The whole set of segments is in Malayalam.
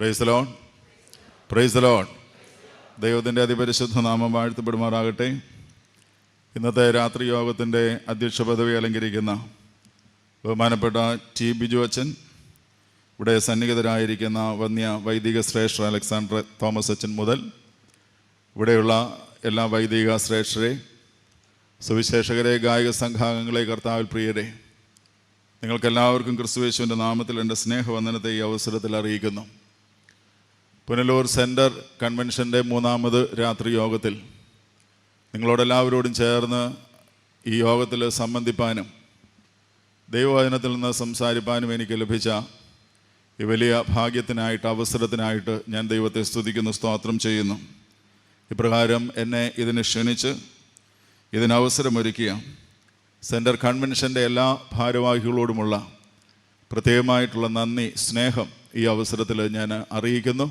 Praise the Lord, praise the Lord. ദൈവത്തിൻ്റെ അതിപരിശുദ്ധ നാമം വാഴ്ത്തപ്പെടുമാറാകട്ടെ. ഇന്നത്തെ രാത്രി യോഗത്തിൻ്റെ അധ്യക്ഷ പദവി അലങ്കരിക്കുന്ന ബഹുമാനപ്പെട്ട ടി ബിജു അച്ഛൻ, ഇവിടെ സന്നിഹിതരായിരിക്കുന്ന വന്യ വൈദിക ശ്രേഷ്ഠ അലക്സാണ്ടർ തോമസ് അച്ഛൻ മുതൽ ഇവിടെയുള്ള എല്ലാ വൈദിക ശ്രേഷ്ഠരെ, സുവിശേഷകരെ, ഗായക സംഘാംഗങ്ങളെ, കർത്താവിൽ പ്രിയരെ, നിങ്ങൾക്കെല്ലാവർക്കും ക്രിസ്തുയേശുവിൻ്റെ നാമത്തിൽ എൻ്റെ സ്നേഹവന്ദനത്തെ ഈ അവസരത്തിൽ അറിയിക്കുന്നു. പുനലൂർ സെൻറ്റർ കൺവെൻഷൻ്റെ മൂന്നാമത് രാത്രി യോഗത്തിൽ നിങ്ങളോടെല്ലാവരോടും ചേർന്ന് ഈ യോഗത്തിൽ സംബന്ധിപ്പാനും ദൈവവചനത്തിൽ നിന്ന് സംസാരിപ്പാനും എനിക്ക് ലഭിച്ച ഈ വലിയ ഭാഗ്യത്തിനായിട്ട്, അവസരത്തിനായിട്ട് ഞാൻ ദൈവത്തെ സ്തുതിക്കുന്നു, സ്തോത്രം ചെയ്യുന്നു. ഇപ്രകാരം എന്നെ ഇതിന് ക്ഷണിച്ച് ഇതിനവസരമൊരുക്കിയ സെൻറ്റർ കൺവെൻഷൻ്റെ എല്ലാ ഭാരവാഹികളോടുമുള്ള പ്രത്യേകമായിട്ടുള്ള നന്ദി, സ്നേഹം ഈ അവസരത്തിൽ ഞാൻ അറിയിക്കുന്നു.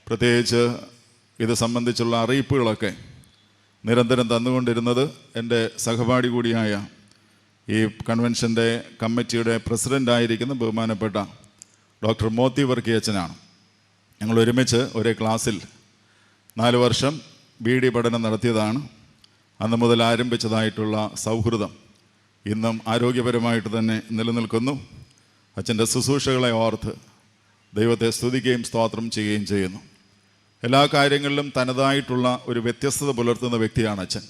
പ്രത്യേകിച്ച് ഇത് സംബന്ധിച്ചുള്ള അറിയിപ്പുകളൊക്കെ നിരന്തരം തന്നുകൊണ്ടിരുന്നത് എൻ്റെ സഹപാഠി കൂടിയായ ഈ കൺവെൻഷൻ്റെ കമ്മിറ്റിയുടെ പ്രസിഡൻ്റായിരിക്കുന്ന ബഹുമാനപ്പെട്ട ഡോക്ടർ മോത്തി വർക്കിയച്ചനാണ്. ഞങ്ങൾ ഒരുമിച്ച് ഒരേ ക്ലാസ്സിൽ 4 വർഷം BD പഠനം നടത്തിയതാണ്. അന്ന് മുതൽ ആരംഭിച്ചതായിട്ടുള്ള സൗഹൃദം ഇന്നും ആരോഗ്യപരമായിട്ട് തന്നെ നിലനിൽക്കുന്നു. അച്ഛൻ്റെ ശുശ്രൂഷകളെ ഓർത്ത് ദൈവത്തെ സ്തുതിക്കുകയും സ്തോത്രം ചെയ്യുകയും ചെയ്യുന്നു. എല്ലാ കാര്യങ്ങളിലും തനതായിട്ടുള്ള ഒരു വ്യത്യസ്തത പുലർത്തുന്ന വ്യക്തിയാണ് അച്ഛൻ.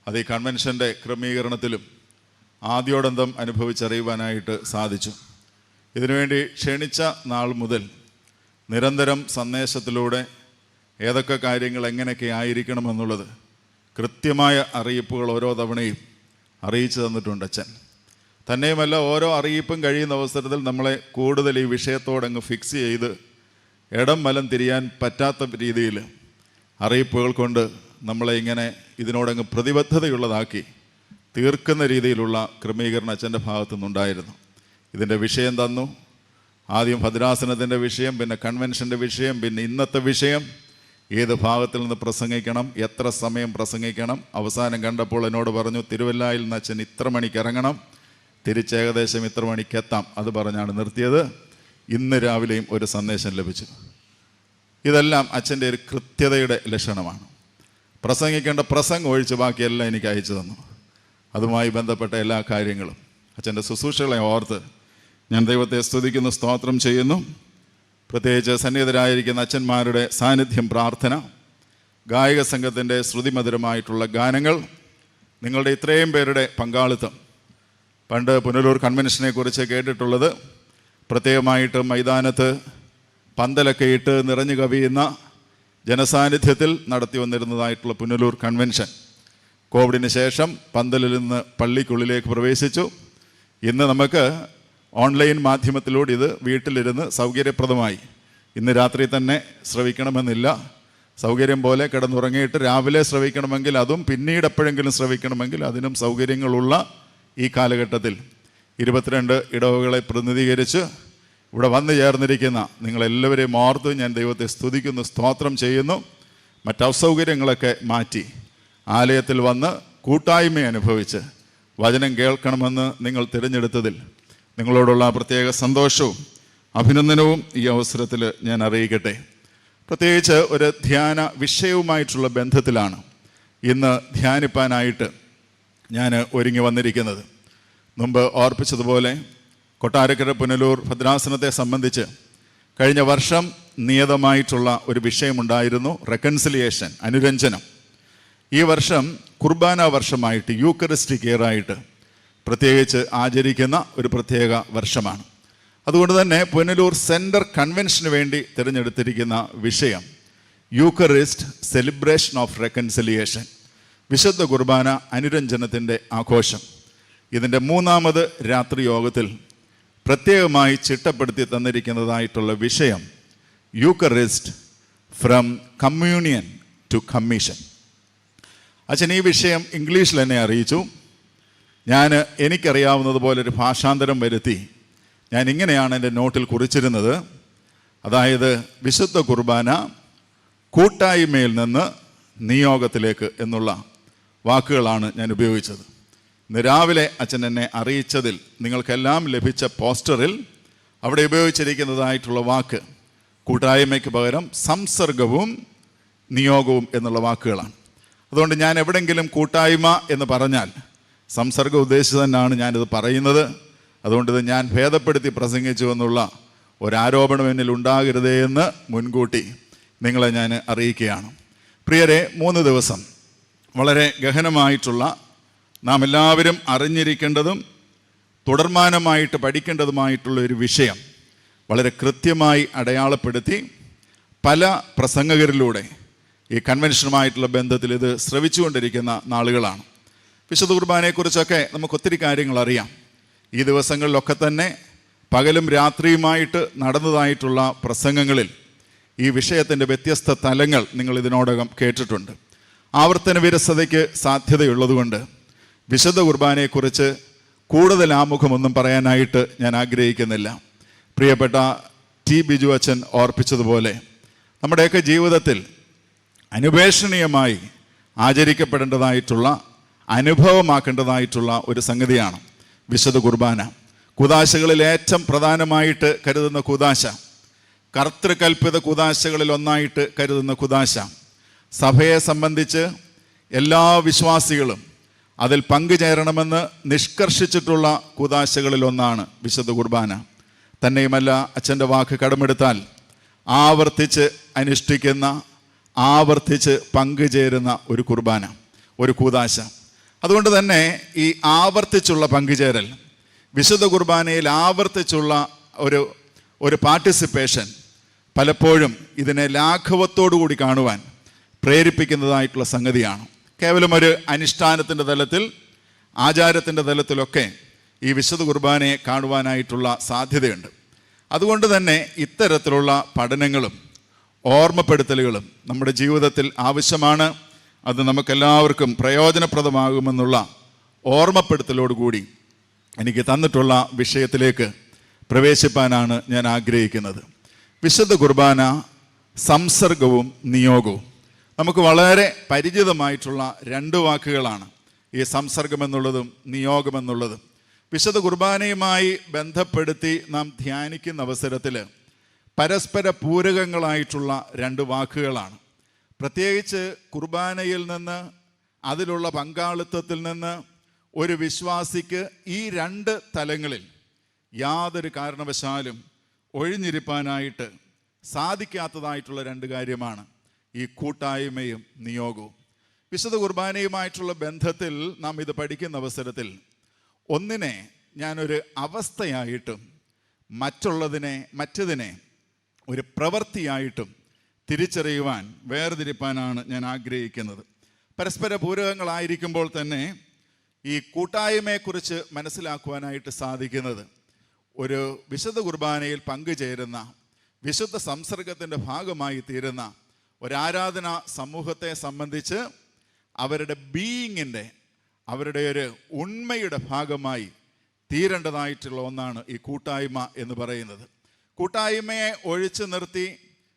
അത് ഈ കൺവെൻഷൻ്റെ ക്രമീകരണത്തിലും ആദ്യോടന്തം അനുഭവിച്ചറിയുവാനായിട്ട് സാധിച്ചു. ഇതിനുവേണ്ടി ക്ഷണിച്ച നാൾ മുതൽ നിരന്തരം സന്ദേശത്തിലൂടെ ഏതൊക്കെ കാര്യങ്ങൾ എങ്ങനെയൊക്കെ ആയിരിക്കണമെന്നുള്ളത് കൃത്യമായ അറിയിപ്പുകൾ ഓരോ തവണയും അറിയിച്ചു തന്നിട്ടുണ്ട് അച്ഛൻ. തന്നെയുമല്ല, ഓരോ അറിയിപ്പും കഴിയുന്ന അവസരത്തിൽ നമ്മളെ കൂടുതൽ ഈ വിഷയത്തോടങ്ങ് ഫിക്സ് ചെയ്ത് ഇടം വലം തിരിയാൻ പറ്റാത്ത രീതിയിൽ അറിയിപ്പുകൾ കൊണ്ട് നമ്മളെ ഇങ്ങനെ ഇതിനോടങ്ങ് പ്രതിബദ്ധതയുള്ളതാക്കി തീർക്കുന്ന രീതിയിലുള്ള ക്രമീകരണം അച്ഛൻ്റെ ഭാഗത്തു നിന്നുണ്ടായിരുന്നു. ഇതിൻ്റെ വിഷയം തന്നു. ആദ്യം ഭദ്രാസനത്തിൻ്റെ വിഷയം, പിന്നെ കൺവെൻഷൻ്റെ വിഷയം, പിന്നെ ഇന്നത്തെ വിഷയം, ഏത് ഭാഗത്തിൽ നിന്ന് പ്രസംഗിക്കണം, എത്ര സമയം പ്രസംഗിക്കണം. അവസാനം കണ്ടപ്പോൾ എന്നോട് പറഞ്ഞു, തിരുവല്ലായിൽ നിന്ന് അച്ഛൻ ഇത്ര മണിക്ക് ഇറങ്ങണം, തിരിച്ച് ഏകദേശം ഇത്ര മണിക്ക് എത്താം. അത് പറഞ്ഞാണ് നിർത്തിയത്. ഇന്ന് രാവിലെയും ഒരു സന്ദേശം ലഭിച്ചു. ഇതെല്ലാം അച്ഛൻ്റെ ഒരു കൃത്യതയുടെ ലക്ഷണമാണ്. പ്രസംഗിക്കേണ്ട പ്രസംഗം ഒഴിച്ച് ബാക്കിയെല്ലാം എനിക്ക് അയച്ചു തന്നു. അതുമായി ബന്ധപ്പെട്ട എല്ലാ കാര്യങ്ങളും അച്ഛൻ്റെ ശുശ്രൂഷകളെ ഓർത്ത് ഞാൻ ദൈവത്തെ സ്തുതിക്കുന്നു, സ്തോത്രം ചെയ്യുന്നു. പ്രത്യേകിച്ച് സന്നിഹിതരായിരിക്കുന്ന അച്ഛന്മാരുടെ സാന്നിധ്യം, പ്രാർത്ഥന, ഗായക സംഘത്തിൻ്റെ ശ്രുതിമധുരമായിട്ടുള്ള ഗാനങ്ങൾ, നിങ്ങളുടെ ഇത്രയും പേരുടെ പങ്കാളിത്തം. പണ്ട് പുനലൂർ കൺവെൻഷനെ കുറിച്ച് കേട്ടിട്ടുള്ളത് പ്രത്യേകമായിട്ട് മൈതാനത്ത് പന്തലൊക്കെ ഇട്ട് നിറഞ്ഞു കവിയുന്ന ജനസാന്നിധ്യത്തിൽ നടത്തി വന്നിരുന്നതായിട്ടുള്ള പുനലൂർ കൺവെൻഷൻ കോവിഡിന് ശേഷം പന്തലിൽ നിന്ന് പള്ളിക്കുള്ളിലേക്ക് പ്രവേശിച്ചു. ഇന്ന് നമുക്ക് ഓൺലൈൻ മാധ്യമത്തിലൂടെ ഇത് വീട്ടിലിരുന്ന് സൗകര്യപ്രദമായി ഇന്ന് രാത്രി തന്നെ ശ്രവിക്കണമെന്നില്ല. സൗകര്യം പോലെ കിടന്നുറങ്ങിയിട്ട് രാവിലെ ശ്രവിക്കണമെങ്കിൽ അതും, പിന്നീട് എപ്പോഴെങ്കിലും ശ്രവിക്കണമെങ്കിൽ അതിനും സൗകര്യങ്ങളുള്ള ഈ കാലഘട്ടത്തിൽ 22 ഇടവകളെ പ്രതിനിധീകരിച്ച് ഇവിടെ വന്നു ചേർന്നിരിക്കുന്ന നിങ്ങളെല്ലാവരെയും ഓർത്ത് ഞാൻ ദൈവത്തെ സ്തുതിക്കുന്നു, സ്തോത്രം ചെയ്യുന്നു. മറ്റസൗകര്യങ്ങളൊക്കെ മാറ്റി ആലയത്തിൽ വന്ന് കൂട്ടായ്മ അനുഭവിച്ച് വചനം കേൾക്കണമെന്ന് നിങ്ങൾ തിരഞ്ഞെടുത്തതിൽ നിങ്ങളോടുള്ള പ്രത്യേക സന്തോഷവും അഭിനന്ദനവും ഈ അവസരത്തിൽ ഞാൻ അറിയിക്കട്ടെ. പ്രത്യേകിച്ച് ഒരു ധ്യാന വിഷയവുമായിട്ടുള്ള ബന്ധത്തിലാണ് ഇന്ന് ധ്യാനിപ്പാനായിട്ട് ഞാൻ ഒരുങ്ങി വന്നിരിക്കുന്നത്. മുമ്പ് ഓർപ്പിച്ചതുപോലെ കൊട്ടാരക്കര പുനലൂർ ഭദ്രാസനത്തെ സംബന്ധിച്ച് കഴിഞ്ഞ വർഷം നിയതമായിട്ടുള്ള ഒരു വിഷയമുണ്ടായിരുന്നു, റെക്കൺസിലിയേഷൻ, അനുരഞ്ജനം. ഈ വർഷം കുർബാന വർഷമായിട്ട്, യൂക്കറിസ്റ്റിക് ഇയറായിട്ട് പ്രത്യേകിച്ച് ആചരിക്കുന്ന ഒരു പ്രത്യേക വർഷമാണ്. അതുകൊണ്ട് തന്നെ പുനലൂർ സെൻറ്റർ കൺവെൻഷന് വേണ്ടി തിരഞ്ഞെടുത്തിരിക്കുന്ന വിഷയം യൂക്കറിസ്റ്റ് സെലിബ്രേഷൻ ഓഫ് റെക്കൺസിലിയേഷൻ, വിശുദ്ധ കുർബാന അനുരഞ്ജനത്തിൻ്റെ ആഘോഷം. ഇതിൻ്റെ മൂന്നാമത് രാത്രി യോഗത്തിൽ പ്രത്യേകമായി ചിട്ടപ്പെടുത്തി തന്നിരിക്കുന്നതായിട്ടുള്ള വിഷയം Eucharist from communion to commission. അച്ഛൻ ഈ വിഷയം ഇംഗ്ലീഷിൽ എന്നെ അറിയിച്ചു. ഞാൻ എനിക്കറിയാവുന്നതുപോലെ ഒരു ഭാഷാന്തരം വരുത്തി ഞാൻ ഇങ്ങനെയാണ് എൻ്റെ നോട്ടിൽ കുറിച്ചിരുന്നത്. അതായത് വിശുദ്ധ കുർബാന കൂട്ടായ്മയിൽ നിന്ന് നിയോഗത്തിലേക്ക് എന്നുള്ള വാക്കുകളാണ് ഞാൻ ഉപയോഗിച്ചത്. ഇന്ന് രാവിലെ അച്ഛൻ എന്നെ അറിയിച്ചതിൽ നിങ്ങൾക്കെല്ലാം ലഭിച്ച പോസ്റ്ററിൽ അവിടെ ഉപയോഗിച്ചിരിക്കുന്നതായിട്ടുള്ള വാക്ക് കൂട്ടായ്മയ്ക്ക് പകരം സംസർഗവും നിയോഗവും എന്നുള്ള വാക്കുകളാണ്. അതുകൊണ്ട് ഞാൻ എവിടെയെങ്കിലും കൂട്ടായ്മ എന്ന് പറഞ്ഞാൽ സംസർഗം ഉദ്ദേശിച്ച് തന്നെയാണ് ഞാനിത് പറയുന്നത്. അതുകൊണ്ട് ഇത് ഞാൻ ഭേദപ്പെടുത്തി പ്രസംഗിച്ചു എന്നുള്ള ഒരാരോപണം എന്നിൽ ഉണ്ടാകരുതേ എന്ന് മുൻകൂട്ടി നിങ്ങളെ ഞാൻ അറിയിക്കുകയാണ്. പ്രിയരെ, 3 ദിവസം വളരെ ഗഹനമായിട്ടുള്ള, നാം എല്ലാവരും അറിഞ്ഞിരിക്കേണ്ടതും തുടർമാനമായിട്ട് പഠിക്കേണ്ടതുമായിട്ടുള്ള ഒരു വിഷയം വളരെ കൃത്യമായി അടയാളപ്പെടുത്തി പല പ്രസംഗകരിലൂടെ ഈ കൺവെൻഷനുമായിട്ടുള്ള ബന്ധത്തിൽ ഇത് ശ്രവിച്ചുകൊണ്ടിരിക്കുന്ന നാളുകളാണ്. വിശുദ്ധ കുർബാനയെക്കുറിച്ചൊക്കെ നമുക്ക് ഒത്തിരി കാര്യങ്ങൾ അറിയാം. ഈ ദിവസങ്ങളിലൊക്കെ തന്നെ പകലും രാത്രിയുമായിട്ട് നടന്നതായിട്ടുള്ള പ്രസംഗങ്ങളിൽ ഈ വിഷയത്തിൻ്റെ വ്യത്യസ്ത തലങ്ങൾ നിങ്ങൾ ഇതിനോടകം കേട്ടിട്ടുണ്ട്. ആവർത്തന വിരസതയ്ക്ക് സാധ്യതയുള്ളതുകൊണ്ട് വിശുദ്ധ കുർബാനയെക്കുറിച്ച് കൂടുതൽ ആമുഖമൊന്നും പറയാനായിട്ട് ഞാൻ ആഗ്രഹിക്കുന്നില്ല. പ്രിയപ്പെട്ട ടി ബിജു അച്ഛൻ ഓർപ്പിച്ചതുപോലെ നമ്മുടെയൊക്കെ ജീവിതത്തിൽ അനുപേക്ഷണീയമായി ആചരിക്കപ്പെടേണ്ടതായിട്ടുള്ള, അനുഭവമാക്കേണ്ടതായിട്ടുള്ള ഒരു സംഗതിയാണ് വിശുദ്ധ കുർബാന. കൂദാശകളിൽ ഏറ്റവും പ്രധാനമായിട്ട് കരുതുന്ന കൂദാശ, കർത്തൃകൽപ്പിത കൂദാശകളിൽ ഒന്നായിട്ട് കരുതുന്ന കൂദാശ, സഭയെ സംബന്ധിച്ച് എല്ലാ വിശ്വാസികളും അതിൽ പങ്കുചേരണമെന്ന് നിഷ്കർഷിച്ചിട്ടുള്ള കൂദാശകളിൽ ഒന്നാണ് വിശുദ്ധ കുർബാന. തന്നെയുമല്ല, അച്ഛൻ്റെ വാക്ക് കടമെടുത്താൽ ആവർത്തിച്ച് അനുഷ്ഠിക്കുന്ന, ആവർത്തിച്ച് പങ്കുചേരുന്ന ഒരു കുർബാന, ഒരു കൂദാശ. അതുകൊണ്ട് തന്നെ ഈ ആവർത്തിച്ചുള്ള പങ്കുചേരൽ, വിശുദ്ധ കുർബാനയിൽ ആവർത്തിച്ചുള്ള ഒരു പാർട്ടിസിപ്പേഷൻ പലപ്പോഴും ഇതിനെ ലാഘവത്തോടു കൂടി കാണുവാൻ പ്രേരിപ്പിക്കുന്നതായിട്ടുള്ള സംഗതിയാണ്. കേവലം ഒരു അനുഷ്ഠാനത്തിൻ്റെ തലത്തിൽ, ആചാരത്തിൻ്റെ തലത്തിലൊക്കെ ഈ വിശുദ്ധ കുർബാനയെ കാണുവാനായിട്ടുള്ള സാധ്യതയുണ്ട്. അതുകൊണ്ട് തന്നെ ഇത്തരത്തിലുള്ള പഠനങ്ങളും ഓർമ്മപ്പെടുത്തലുകളും നമ്മുടെ ജീവിതത്തിൽ ആവശ്യമാണ്. അത് നമുക്കെല്ലാവർക്കും പ്രയോജനപ്രദമാകുമെന്നുള്ള ഓർമ്മപ്പെടുത്തലോടുകൂടി എനിക്ക് തന്നിട്ടുള്ള വിഷയത്തിലേക്ക് പ്രവേശിപ്പാനാണ് ഞാൻ ആഗ്രഹിക്കുന്നത്. വിശുദ്ധ കുർബാന, സംസർഗവും നിയോഗവും. നമുക്ക് വളരെ പരിചിതമായിട്ടുള്ള 2 വാക്കുകളാണ് ഈ സംസർഗം എന്നുള്ളതും നിയോഗം എന്നുള്ളതും. വിശുദ്ധ കുർബാനയുമായി ബന്ധപ്പെടുത്തി നാം ധ്യാനിക്കുന്ന അവസരത്തിൽ പരസ്പര പൂരകങ്ങളായിട്ടുള്ള 2 വാക്കുകളാണ്. പ്രത്യേകിച്ച് കുർബാനയിൽ നിന്ന്, അതിലുള്ള പങ്കാളിത്തത്തിൽ നിന്ന് ഒരു വിശ്വാസിക്ക് ഈ 2 തലങ്ങളിൽ യാതൊരു കാരണവശാലും ഒഴിഞ്ഞിരിപ്പാനായിട്ട് സാധിക്കാത്തതായിട്ടുള്ള 2 കാര്യമാണ് ഈ കൂട്ടായ്മയും നിയോഗവും. വിശുദ്ധ കുർബാനയുമായിട്ടുള്ള ബന്ധത്തിൽ നാം ഇത് പഠിക്കുന്ന അവസരത്തിൽ ഒന്നിനെ ഞാനൊരു അവസ്ഥയായിട്ടും മറ്റതിനെ ഒരു പ്രവൃത്തിയായിട്ടും തിരിച്ചറിയുവാൻ, വേർതിരിപ്പാനാണ് ഞാൻ ആഗ്രഹിക്കുന്നത്. പരസ്പര പൂരകങ്ങളായിരിക്കുമ്പോൾ തന്നെ ഈ കൂട്ടായ്മയെക്കുറിച്ച് മനസ്സിലാക്കുവാനായിട്ട് സാധിക്കുന്നത്, ഒരു വിശുദ്ധ കുർബാനയിൽ പങ്കുചേരുന്ന, വിശുദ്ധ സംസർഗത്തിൻ്റെ ഭാഗമായി തീരുന്ന ഒരാരാധനാ സമൂഹത്തെ സംബന്ധിച്ച് അവരുടെ ബീയിങ്ങിൻ്റെ, അവരുടെ ഒരു ഉണ്മയുടെ ഭാഗമായി തീരേണ്ടതായിട്ടുള്ള ഒന്നാണ് ഈ കൂട്ടായ്മ എന്ന് പറയുന്നത്. കൂട്ടായ്മയെ ഒഴിച്ചു നിർത്തി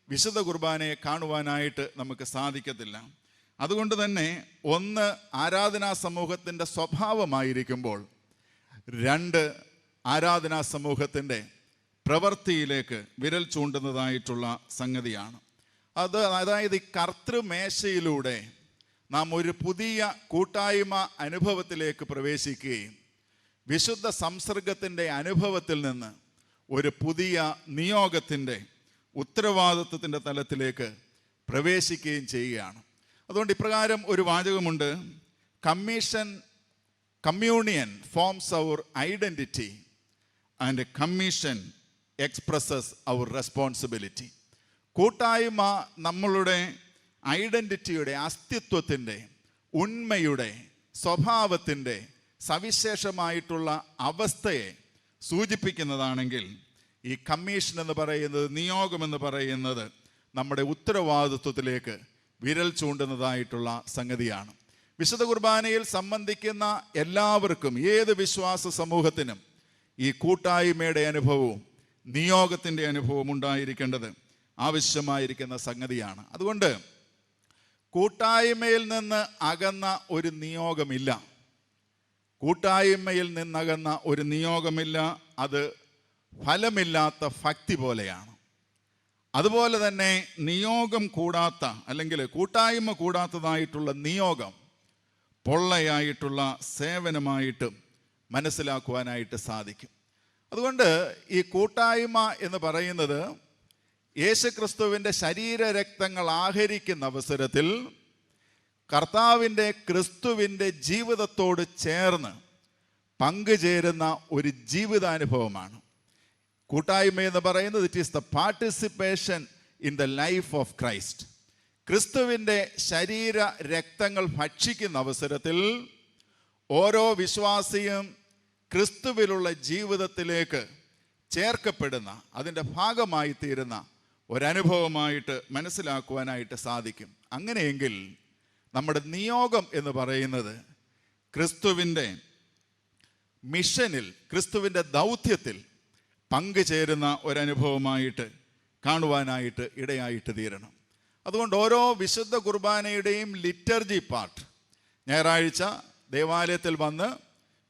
വിശുദ്ധ കുർബാനയെ കാണുവാനായിട്ട് നമുക്ക് സാധിക്കത്തില്ല. അതുകൊണ്ട് തന്നെ ഒന്ന് ആരാധനാ സമൂഹത്തിൻ്റെ സ്വഭാവമായിരിക്കുമ്പോൾ, 2 ആരാധനാ സമൂഹത്തിൻ്റെ പ്രവൃത്തിയിലേക്ക് വിരൽ ചൂണ്ടുന്നതായിട്ടുള്ള സംഗതിയാണ്. അതായത് ഈ കർത്തൃമേശയിലൂടെ നാം ഒരു പുതിയ കൂട്ടായ്മ അനുഭവത്തിലേക്ക് പ്രവേശിക്കുകയും വിശുദ്ധ സംസർഗത്തിൻ്റെ അനുഭവത്തിൽ നിന്ന് ഒരു പുതിയ നിയോഗത്തിൻ്റെ, ഉത്തരവാദിത്വത്തിൻ്റെ തലത്തിലേക്ക് പ്രവേശിക്കുകയും ചെയ്യുകയാണ്. അതുകൊണ്ട് ഇപ്രകാരം ഒരു വാചകമുണ്ട്: communion forms our identity and commission expresses our responsibility. കൂട്ടായ്മ നമ്മളുടെ ഐഡൻറ്റിറ്റിയുടെ, അസ്തിത്വത്തിൻ്റെ, ഉണ്മയുടെ, സ്വഭാവത്തിൻ്റെ സവിശേഷമായിട്ടുള്ള അവസ്ഥയെ സൂചിപ്പിക്കുന്നതാണെങ്കിൽ, ഈ കമ്മീഷൻ എന്ന് പറയുന്നത്, നിയോഗം എന്ന് പറയുന്നത് നമ്മുടെ ഉത്തരവാദിത്വത്തിലേക്ക് വിരൽ ചൂണ്ടുന്നതായിട്ടുള്ള സംഗതിയാണ്. വിശുദ്ധ കുർബാനയിൽ സംബന്ധിക്കുന്ന എല്ലാവർക്കും, ഏത് വിശ്വാസ സമൂഹത്തിനും ഈ കൂട്ടായ്മയുടെ അനുഭവവും നിയോഗത്തിൻ്റെ അനുഭവം ഉണ്ടായിരിക്കേണ്ടത് ആവശ്യമായിരിക്കുന്ന സംഗതിയാണ്. അതുകൊണ്ട് കൂട്ടായ്മയിൽ നിന്ന് അകന്ന ഒരു നിയോഗമില്ല. കൂട്ടായ്മയിൽ നിന്നകന്ന ഒരു നിയോഗമില്ല. അത് ഫലമില്ലാത്ത ഭക്തി പോലെയാണ്. അതുപോലെ തന്നെ നിയോഗം കൂടാത്ത അല്ലെങ്കിൽ കൂട്ടായ്മ കൂടാത്തതായിട്ടുള്ള നിയോഗം പൊള്ളയായിട്ടുള്ള സേവനമായിട്ട് മനസ്സിലാക്കുവാനായിട്ട് സാധിക്കും. അതുകൊണ്ട് ഈ കൂട്ടായ്മ എന്ന് പറയുന്നത് യേശുക്രിസ്തുവിൻ്റെ ശരീരരക്തങ്ങൾ ആഹരിക്കുന്ന അവസരത്തിൽ കർത്താവിൻ്റെ ക്രിസ്തുവിൻ്റെ ജീവിതത്തോട് ചേർന്ന് പങ്കുചേരുന്ന ഒരു ജീവിതാനുഭവമാണ്. കൂട്ടായ്മ എന്ന് പറയുന്നത് it is the participation in the life of Christ. ക്രിസ്തുവിൻ്റെ ശരീര രക്തങ്ങൾ ഭക്ഷിക്കുന്ന അവസരത്തിൽ ഓരോ വിശ്വാസിയും ക്രിസ്തുവിലുള്ള ജീവിതത്തിലേക്ക് ചേർക്കപ്പെടുന്ന, അതിൻ്റെ ഭാഗമായി തീരുന്ന ഒരനുഭവമായിട്ട് മനസ്സിലാക്കുവാനായിട്ട് സാധിക്കും. അങ്ങനെയെങ്കിൽ നമ്മുടെ നിയോഗം എന്ന് പറയുന്നത് ക്രിസ്തുവിൻ്റെ മിഷനിൽ, ക്രിസ്തുവിൻ്റെ ദൗത്യത്തിൽ പങ്കുചേരുന്ന ഒരനുഭവമായിട്ട് കാണുവാനായിട്ട് ഇടയായിട്ട് തീരണം. അതുകൊണ്ട് ഓരോ വിശുദ്ധ കുർബാനയുടെയും ലിറ്റർജി പാർട്ട്, ഞായറാഴ്ച ദേവാലയത്തിൽ വന്ന്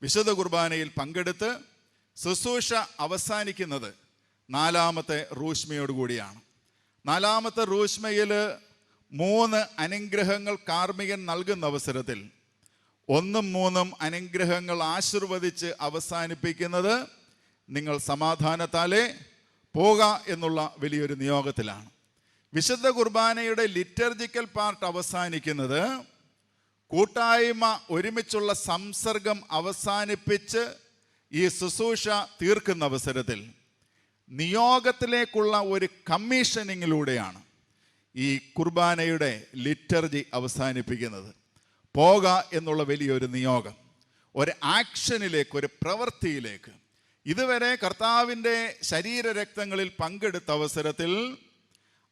വിശുദ്ധ കുർബാനയിൽ പങ്കെടുത്ത് ശുശ്രൂഷ അവസാനിക്കുന്നത് 4-ാമത്തെ റൂഷ്മയോടുകൂടിയാണ്. 4-ാമത്തെ റൂഷ്മയിൽ 3 അനുഗ്രഹങ്ങൾ കാർമ്മികൻ നൽകുന്ന അവസരത്തിൽ 1ഉം 3ഉം അനുഗ്രഹങ്ങൾ ആശീർവദിച്ച് അവസാനിപ്പിക്കുന്നത് നിങ്ങൾ സമാധാനത്താലേ പോക എന്നുള്ള വലിയൊരു നിയോഗത്തിലാണ്. വിശുദ്ധ കുർബാനയുടെ ലിറ്റർജിക്കൽ പാർട്ട് അവസാനിക്കുന്നത് കൂട്ടായ്മ ഒരുമിച്ചുള്ള സംസർഗം അവസാനിപ്പിച്ച് ഈ ശുശ്രൂഷ തീർക്കുന്ന അവസരത്തിൽ നിയോഗത്തിലേക്കുള്ള ഒരു കമ്മീഷനിങ്ങിലൂടെയാണ് ഈ കുർബാനയുടെ ലിറ്റർജി അവസാനിപ്പിക്കുന്നത്. പോക എന്നുള്ള വലിയൊരു നിയോഗം, ഒരു ആക്ഷനിലേക്ക്, ഒരു പ്രവൃത്തിയിലേക്ക്. ഇതുവരെ കർത്താവിൻ്റെ ശരീരരക്തങ്ങളിൽ പങ്കെടുത്ത അവസരത്തിൽ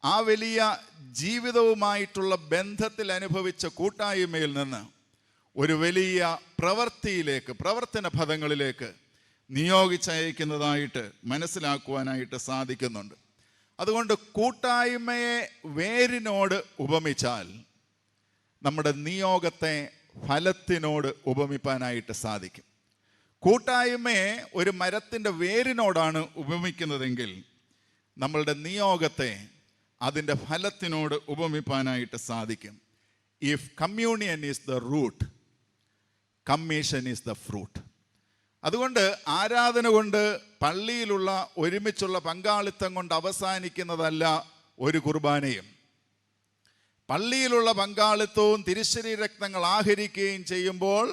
ആ വലിയ ജീവിതവുമായിട്ടുള്ള ബന്ധത്തിൽ അനുഭവിച്ച കൂട്ടായ്മയിൽ നിന്ന് ഒരു വലിയ പ്രവൃത്തിയിലേക്ക്, പ്രവർത്തന പദങ്ങളിലേക്ക് നിയോഗിച്ചയക്കുന്നതായിട്ട് മനസ്സിലാക്കുവാനായിട്ട് സാധിക്കുന്നുണ്ട്. അതുകൊണ്ട് കൂട്ടായ്മയെ വേരിനോട് ഉപമിച്ചാൽ നമ്മുടെ നിയോഗത്തെ ഫലത്തിനോട് ഉപമിപ്പാനായിട്ട് സാധിക്കും. കൂട്ടായ്മയെ ഒരു മരത്തിൻ്റെ വേരിനോടാണ് ഉപമിക്കുന്നതെങ്കിൽ നമ്മളുടെ നിയോഗത്തെ അതിൻ്റെ ഫലത്തിനോട് ഉപമിപ്പാനായിട്ട് സാധിക്കും. If communion is the root, commission is the fruit. അതുകൊണ്ട് ആരാധന കൊണ്ട്, പള്ളിയിലുള്ള ഒരുമിച്ചുള്ള പങ്കാളിത്തം കൊണ്ട് അവസാനിക്കുന്നതല്ല ഒരു കുർബാനയും. പള്ളിയിലുള്ള പങ്കാളിത്തവും തിരുശരീര രക്തങ്ങൾ ആഹരിക്കുകയും ചെയ്യുമ്പോൾ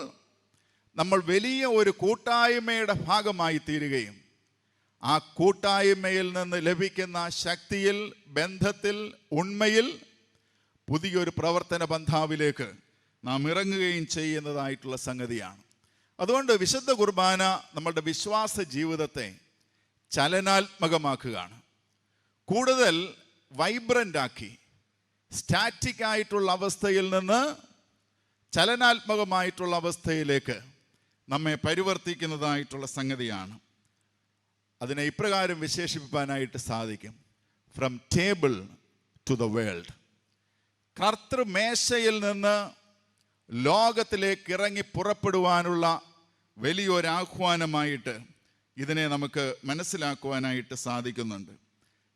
നമ്മൾ വലിയ ഒരു കൂട്ടായ്മയുടെ ഭാഗമായി തീരുകയും ആ കൂട്ടായ്മയിൽ നിന്ന് ലഭിക്കുന്ന ശക്തിയിൽ, ബന്ധത്തിൽ, ഉണ്മയിൽ പുതിയൊരു പ്രവർത്തന പന്ഥാവിലേക്ക് നാം ഇറങ്ങുകയും ചെയ്യുന്നതായിട്ടുള്ള സംഗതിയാണ്. അതുകൊണ്ട് വിശുദ്ധ കുർബാന നമ്മളുടെ വിശ്വാസ ജീവിതത്തെ ചലനാത്മകമാക്കുകയാണ്. കൂടുതൽ വൈബ്രൻ്റാക്കി, സ്റ്റാറ്റിക് ആയിട്ടുള്ള അവസ്ഥയിൽ നിന്ന് ചലനാത്മകമായിട്ടുള്ള അവസ്ഥയിലേക്ക് നമ്മെ പരിവർത്തിക്കുന്നതായിട്ടുള്ള സംഗതിയാണ്. അതിനെ ഇപ്രകാരം വിശേഷിപ്പിക്കാനായിട്ട് സാധിക്കും: from table to the world. കർത്തൃമേശയിൽ നിന്ന് ലോകത്തിലേക്ക് ഇറങ്ങി പുറപ്പെടുവാനുള്ള വലിയൊരാഹ്വാനമായിട്ട് ഇതിനെ നമുക്ക് മനസ്സിലാക്കുവാനായിട്ട് സാധിക്കുന്നുണ്ട്.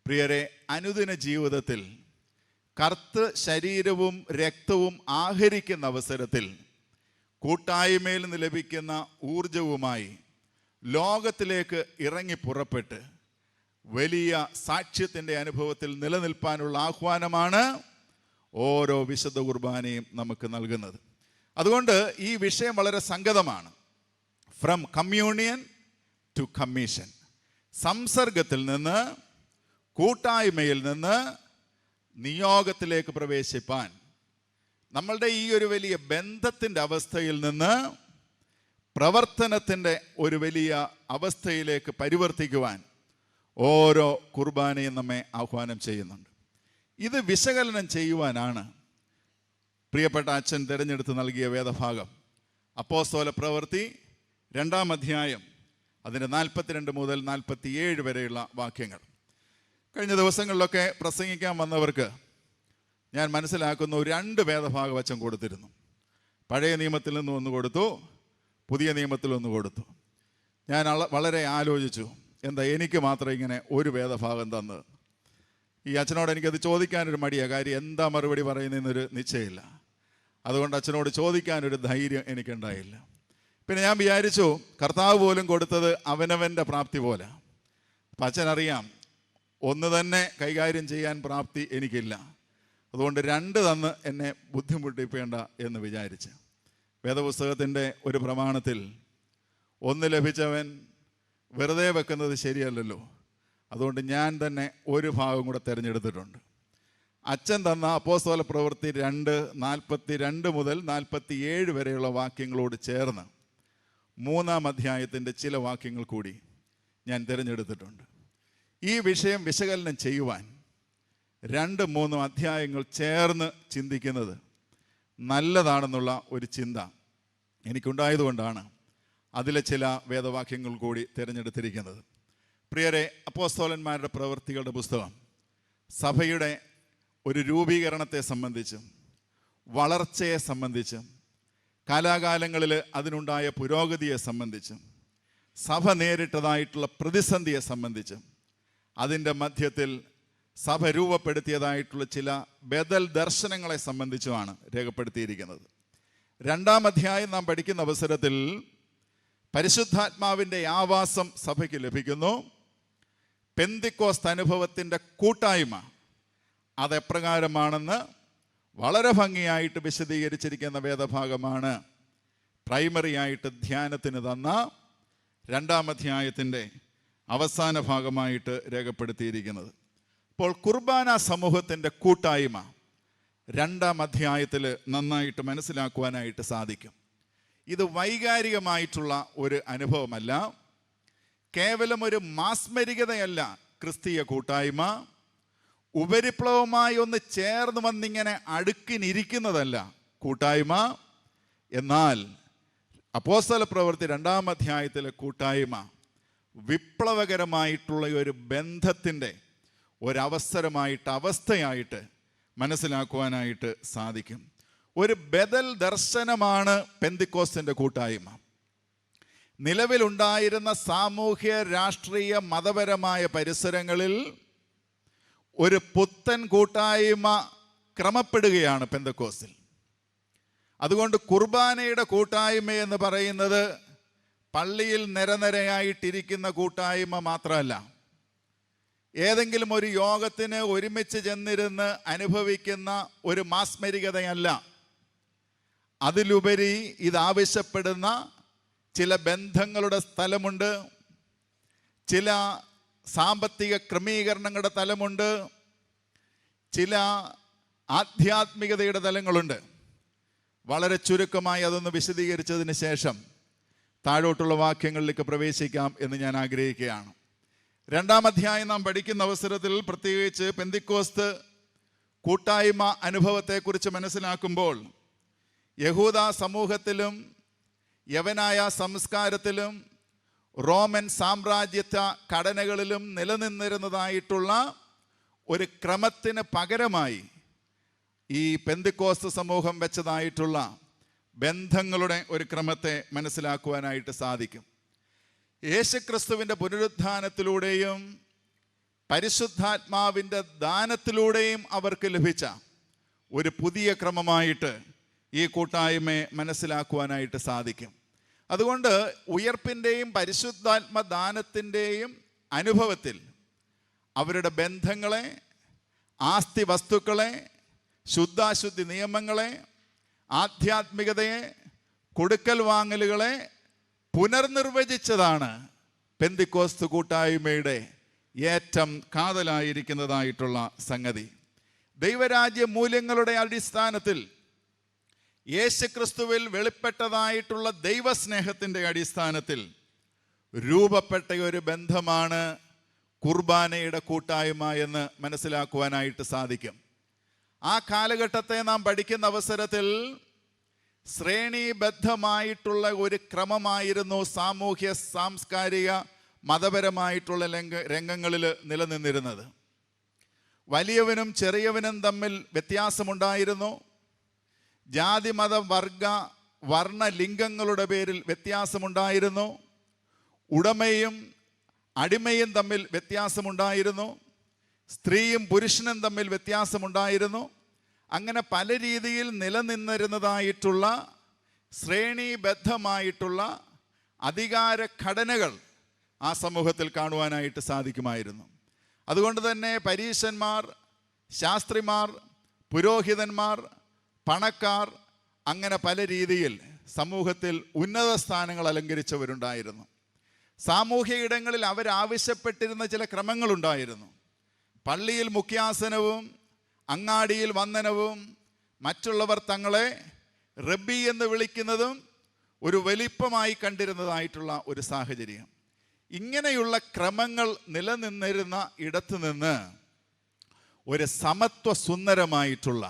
പ്രിയരെ, അനുദിന ജീവിതത്തിൽ കർത്തൃ ശരീരവും രക്തവും ആഹരിക്കുന്ന അവസരത്തിൽ കൂട്ടായ്മയിൽ നിന്ന് ലഭിക്കുന്ന ഊർജവുമായി ലോകത്തിലേക്ക് ഇറങ്ങി പുറപ്പെട്ട് വലിയ സാക്ഷ്യത്തിൻ്റെ അനുഭവത്തിൽ നിലനിൽപ്പാനുള്ള ആഹ്വാനമാണ് ഓരോ വിശുദ്ധ കുർബാനയും നമുക്ക് നൽകുന്നത്. അതുകൊണ്ട് ഈ വിഷയം വളരെ സംഗതമാണ്. From communion to commission. സംസർഗത്തിൽ നിന്ന്, കൂട്ടായ്മയിൽ നിന്ന് നിയോഗത്തിലേക്ക് പ്രവേശിപ്പാൻ, നമ്മളുടെ ഈ ഒരു വലിയ ബന്ധത്തിൻ്റെ അവസ്ഥയിൽ നിന്ന് പ്രവർത്തനത്തിൻ്റെ ഒരു വലിയ അവസ്ഥയിലേക്ക് പരിവർത്തിക്കുവാൻ ഓരോ കുർബാനയും നമ്മെ ആഹ്വാനം ചെയ്യുന്നുണ്ട്. ഇത് വിശകലനം ചെയ്യുവാനാണ് പ്രിയപ്പെട്ട അച്ഛൻ തിരഞ്ഞെടുത്ത് നൽകിയ വേദഭാഗം അപ്പോസ്തല പ്രവൃത്തി 2-ാം അധ്യായം, അതിൻ്റെ 42 മുതൽ 47 വരെയുള്ള വാക്യങ്ങൾ. കഴിഞ്ഞ ദിവസങ്ങളിലൊക്കെ പ്രസംഗിക്കാൻ വന്നവർക്ക് ഞാൻ മനസ്സിലാക്കുന്നു 2 വേദഭാഗം അച്ഛൻ കൊടുത്തിരുന്നു. പഴയ നിയമത്തിൽ നിന്ന് ഒന്ന് കൊടുത്തു, പുതിയ നിയമത്തിൽ ഒന്ന് കൊടുത്തു. ഞാൻ വളരെ ആലോചിച്ചു, എന്താ എനിക്ക് മാത്രം ഇങ്ങനെ ഒരു വേദഭാഗം തന്നത്. ഈ അച്ഛനോട് എനിക്കത് ചോദിക്കാനൊരു മടിയാണ്. കാര്യം എന്താ മറുപടി പറയുന്നതെന്നൊരു നിശ്ചയമില്ല. അതുകൊണ്ട് അച്ഛനോട് ചോദിക്കാനൊരു ധൈര്യം എനിക്കുണ്ടായില്ല. പിന്നെ ഞാൻ വിചാരിച്ചു, കർത്താവ് പോലും കൊടുത്തത് അവനവൻ്റെ പ്രാപ്തി പോലെ. അപ്പം അച്ഛനറിയാം, ഒന്ന് തന്നെ കൈകാര്യം ചെയ്യാൻ പ്രാപ്തി എനിക്കില്ല. അതുകൊണ്ട് 2 തന്ന് എന്നെ ബുദ്ധിമുട്ടിപ്പേണ്ട എന്ന് വിചാരിച്ച് വേദപുസ്തകത്തിൻ്റെ ഒരു പ്രമാണത്തിൽ 1 ലഭിച്ചവൻ വെറുതെ വെക്കുന്നത് ശരിയല്ലല്ലോ. അതുകൊണ്ട് ഞാൻ തന്നെ ഒരു ഭാഗം കൂടെ തിരഞ്ഞെടുത്തിട്ടുണ്ട്. അച്ഛൻ തന്ന അപ്പോസ്തല പ്രവൃത്തി 2:42 മുതൽ 47 വരെയുള്ള വാക്യങ്ങളോട് ചേർന്ന് 3-ാം അധ്യായത്തിൻ്റെ ചില വാക്യങ്ങൾ കൂടി ഞാൻ തിരഞ്ഞെടുത്തിട്ടുണ്ട്. ഈ വിഷയം വിശകലനം ചെയ്യുവാൻ 2-3 അധ്യായങ്ങൾ ചേർന്ന് ചിന്തിക്കുന്നത് നല്ലതാണെന്നുള്ള ഒരു ചിന്ത എനിക്കുണ്ടായതുകൊണ്ടാണ് അതിലെ ചില വേദവാക്യങ്ങൾ കൂടി തിരഞ്ഞെടുത്തിരിക്കുന്നത്. പ്രിയരെ, അപ്പോസ്തലന്മാരുടെ പ്രവൃത്തികളുടെ പുസ്തകം സഭയുടെ ഒരു രൂപീകരണത്തെ സംബന്ധിച്ചും വളർച്ചയെ സംബന്ധിച്ചും കാലാകാലങ്ങളിൽ അതിനുണ്ടായ പുരോഗതിയെ സംബന്ധിച്ചും സഭ നേരിട്ടതായിട്ടുള്ള പ്രതിസന്ധിയെ സംബന്ധിച്ചും അതിൻ്റെ മധ്യത്തിൽ സഭ രൂപപ്പെടുത്തിയതായിട്ടുള്ള ചില ബദൽ ദർശനങ്ങളെ സംബന്ധിച്ചുമാണ് രേഖപ്പെടുത്തിയിരിക്കുന്നത്. 2-ാം അധ്യായം നാം പഠിക്കുന്ന അവസരത്തിൽ പരിശുദ്ധാത്മാവിൻ്റെ ആവാസം സഭയ്ക്ക് ലഭിക്കുന്നു. പെന്തിക്കോസ്ത് അനുഭവത്തിൻ്റെ കൂട്ടായ്മ അതെപ്രകാരമാണെന്ന് വളരെ ഭംഗിയായിട്ട് വിശദീകരിച്ചിരിക്കുന്ന വേദഭാഗമാണ് പ്രൈമറി ആയിട്ട് ധ്യാനത്തിന് തന്ന 2-ാം അധ്യായത്തിൻ്റെ അവസാന ഭാഗമായിട്ട് രേഖപ്പെടുത്തിയിരിക്കുന്നത്. അപ്പോൾ കുർബാന സമൂഹത്തിൻ്റെ കൂട്ടായ്മ 2-ാം അധ്യായത്തിൽ നന്നായിട്ട് മനസ്സിലാക്കുവാനായിട്ട് സാധിക്കും. ഇത് വൈകാരികമായിട്ടുള്ള ഒരു അനുഭവമല്ല, കേവലം ഒരു മാസ്മരികതയല്ല ക്രിസ്തീയ കൂട്ടായ്മ, ഉപരിപ്ലവമായി ഒന്ന് ചേർന്ന് വന്നിങ്ങനെ അടുക്കിനിരിക്കുന്നതല്ല കൂട്ടായ്മ. എന്നാൽ അപ്പോസ്തല പ്രവൃത്തി 2-ാം അധ്യായത്തിലെ കൂട്ടായ്മ വിപ്ലവകരമായിട്ടുള്ള ഒരു ബന്ധത്തിൻ്റെ ഒരവസരമായിട്ട്, അവസ്ഥയായിട്ട് മനസ്സിലാക്കുവാനായിട്ട് സാധിക്കും. ഒരു ബദൽ ദർശനമാണ് പെന്തിക്കോസ്തിൻ്റെ കൂട്ടായ്മ. നിലവിലുണ്ടായിരുന്ന സാമൂഹ്യ, രാഷ്ട്രീയ, മതപരമായ പരിസരങ്ങളിൽ ഒരു പുത്തൻ കൂട്ടായ്മ ക്രമപ്പെടുകയാണ് പെന്തക്കോസ്തിൽ. അതുകൊണ്ട് കുർബാനയുടെ കൂട്ടായ്മ എന്ന് പറയുന്നത് പള്ളിയിൽ നിരനിരയായിട്ടിരിക്കുന്ന കൂട്ടായ്മ മാത്രമല്ല, ഏതെങ്കിലും ഒരു യോഗത്തിന് ഒരുമിച്ച് ചെന്നിരുന്ന് അനുഭവിക്കുന്ന ഒരു മാസ്മരികതയല്ല. അതിലുപരി ഇതാവശ്യപ്പെടുന്ന ചില ബന്ധങ്ങളുടെ സ്ഥലമുണ്ട്, ചില സാമ്പത്തിക ക്രമീകരണങ്ങളുടെ തലമുണ്ട്, ചില ആധ്യാത്മികതയുടെ തലങ്ങളുണ്ട്. വളരെ ചുരുക്കമായി അതൊന്ന് വിശദീകരിച്ചതിന് ശേഷം താഴോട്ടുള്ള വാക്യങ്ങളിലേക്ക് പ്രവേശിക്കാം എന്ന് ഞാൻ ആഗ്രഹിക്കുകയാണ്. 2-ാം അധ്യായം നാം പഠിക്കുന്ന അവസരത്തിൽ പ്രത്യേകിച്ച് പെന്തിക്കോസ്ത് കൂട്ടായ്മ അനുഭവത്തെക്കുറിച്ച് മനസ്സിലാക്കുമ്പോൾ യഹൂദ സമൂഹത്തിലും യവനായ സംസ്കാരത്തിലും റോമൻ സാമ്രാജ്യത്വ ഘടനകളിലും നിലനിന്നിരുന്നതായിട്ടുള്ള ഒരു ക്രമത്തിന് പകരമായി ഈ പെന്തിക്കോസ്ത് സമൂഹം വെച്ചതായിട്ടുള്ള ബന്ധങ്ങളുടെ ഒരു ക്രമത്തെ മനസ്സിലാക്കുവാനായിട്ട് സാധിക്കും. യേശുക്രിസ്തുവിൻ്റെ പുനരുത്ഥാനത്തിലൂടെയും പരിശുദ്ധാത്മാവിൻ്റെ ദാനത്തിലൂടെയും അവർക്ക് ലഭിച്ച ഒരു പുതിയ ക്രമമായിട്ട് ഈ കൂട്ടായ്മയെ മനസ്സിലാക്കുവാനായിട്ട് സാധിക്കും. അതുകൊണ്ട് ഉയർപ്പിൻ്റെയും പരിശുദ്ധാത്മദാനത്തിൻ്റെയും അനുഭവത്തിൽ അവരുടെ ബന്ധങ്ങളെ, ആസ്തി വസ്തുക്കളെ, ശുദ്ധാശുദ്ധി നിയമങ്ങളെ, ആധ്യാത്മികതയെ, കൊടുക്കൽ വാങ്ങലുകളെ പുനർനിർവചിച്ചതാണ് പെന്തിക്കോസ്ത് കൂട്ടായ്മയുടെ ഏറ്റവും കാതലായിരിക്കുന്നതായിട്ടുള്ള സംഗതി. ദൈവരാജ്യ മൂല്യങ്ങളുടെ അടിസ്ഥാനത്തിൽ യേശുക്രിസ്തുവിൽ വെളിപ്പെട്ടതായിട്ടുള്ള ദൈവസ്നേഹത്തിൻ്റെ അടിസ്ഥാനത്തിൽ രൂപപ്പെട്ട ഒരു ബന്ധമാണ് കുർബാനയുടെ കൂട്ടായ്മ എന്ന് മനസ്സിലാക്കുവാനായിട്ട് സാധിക്കും. ആ കാലഘട്ടത്തെ നാം പഠിക്കുന്ന അവസരത്തിൽ ശ്രേണീബദ്ധമായിട്ടുള്ള ഒരു ക്രമമായിരുന്നു സാമൂഹ്യ, സാംസ്കാരിക, മതപരമായിട്ടുള്ള രംഗങ്ങളിൽ നിലനിന്നിരുന്നത്. വലിയവനും ചെറിയവനും തമ്മിൽ വ്യത്യാസമുണ്ടായിരുന്നു. ജാതി, മത, വർണ്ണ, ലിംഗങ്ങളുടെ പേരിൽ വ്യത്യാസമുണ്ടായിരുന്നു. ഉടമയും അടിമയും തമ്മിൽ വ്യത്യാസമുണ്ടായിരുന്നു. സ്ത്രീയും പുരുഷനും തമ്മിൽ വ്യത്യാസമുണ്ടായിരുന്നു. അങ്ങനെ പല രീതിയിൽ നിലനിന്നിരുന്നതായിട്ടുള്ള ശ്രേണീബദ്ധമായിട്ടുള്ള അധികാര ഘടനകൾ ആ സമൂഹത്തിൽ കാണുവാനായിട്ട് സാധിക്കുമായിരുന്നു. അതുകൊണ്ട് തന്നെ പരീശന്മാർ, ശാസ്ത്രിമാർ, പുരോഹിതന്മാർ, പണക്കാർ, അങ്ങനെ പല രീതിയിൽ സമൂഹത്തിൽ ഉന്നത സ്ഥാനങ്ങൾ അലങ്കരിച്ചവരുണ്ടായിരുന്നു. സാമൂഹ്യ ഇടങ്ങളിൽ അവരാവശ്യപ്പെട്ടിരുന്ന ചില ക്രമങ്ങളുണ്ടായിരുന്നു. പള്ളിയിൽ മുഖ്യാസനവും അങ്ങാടിയിൽ വന്ദനവും മറ്റുള്ളവർ തങ്ങളെ റബ്ബി എന്ന് വിളിക്കുന്നതും ഒരു വലിപ്പമായി കണ്ടിരുന്നതായിട്ടുള്ള ഒരു സാഹചര്യം. ഇങ്ങനെയുള്ള ക്രമങ്ങൾ നിലനിന്നിരുന്ന ഇടത്തു നിന്ന് ഒരു സമത്വ സുന്ദരമായിട്ടുള്ള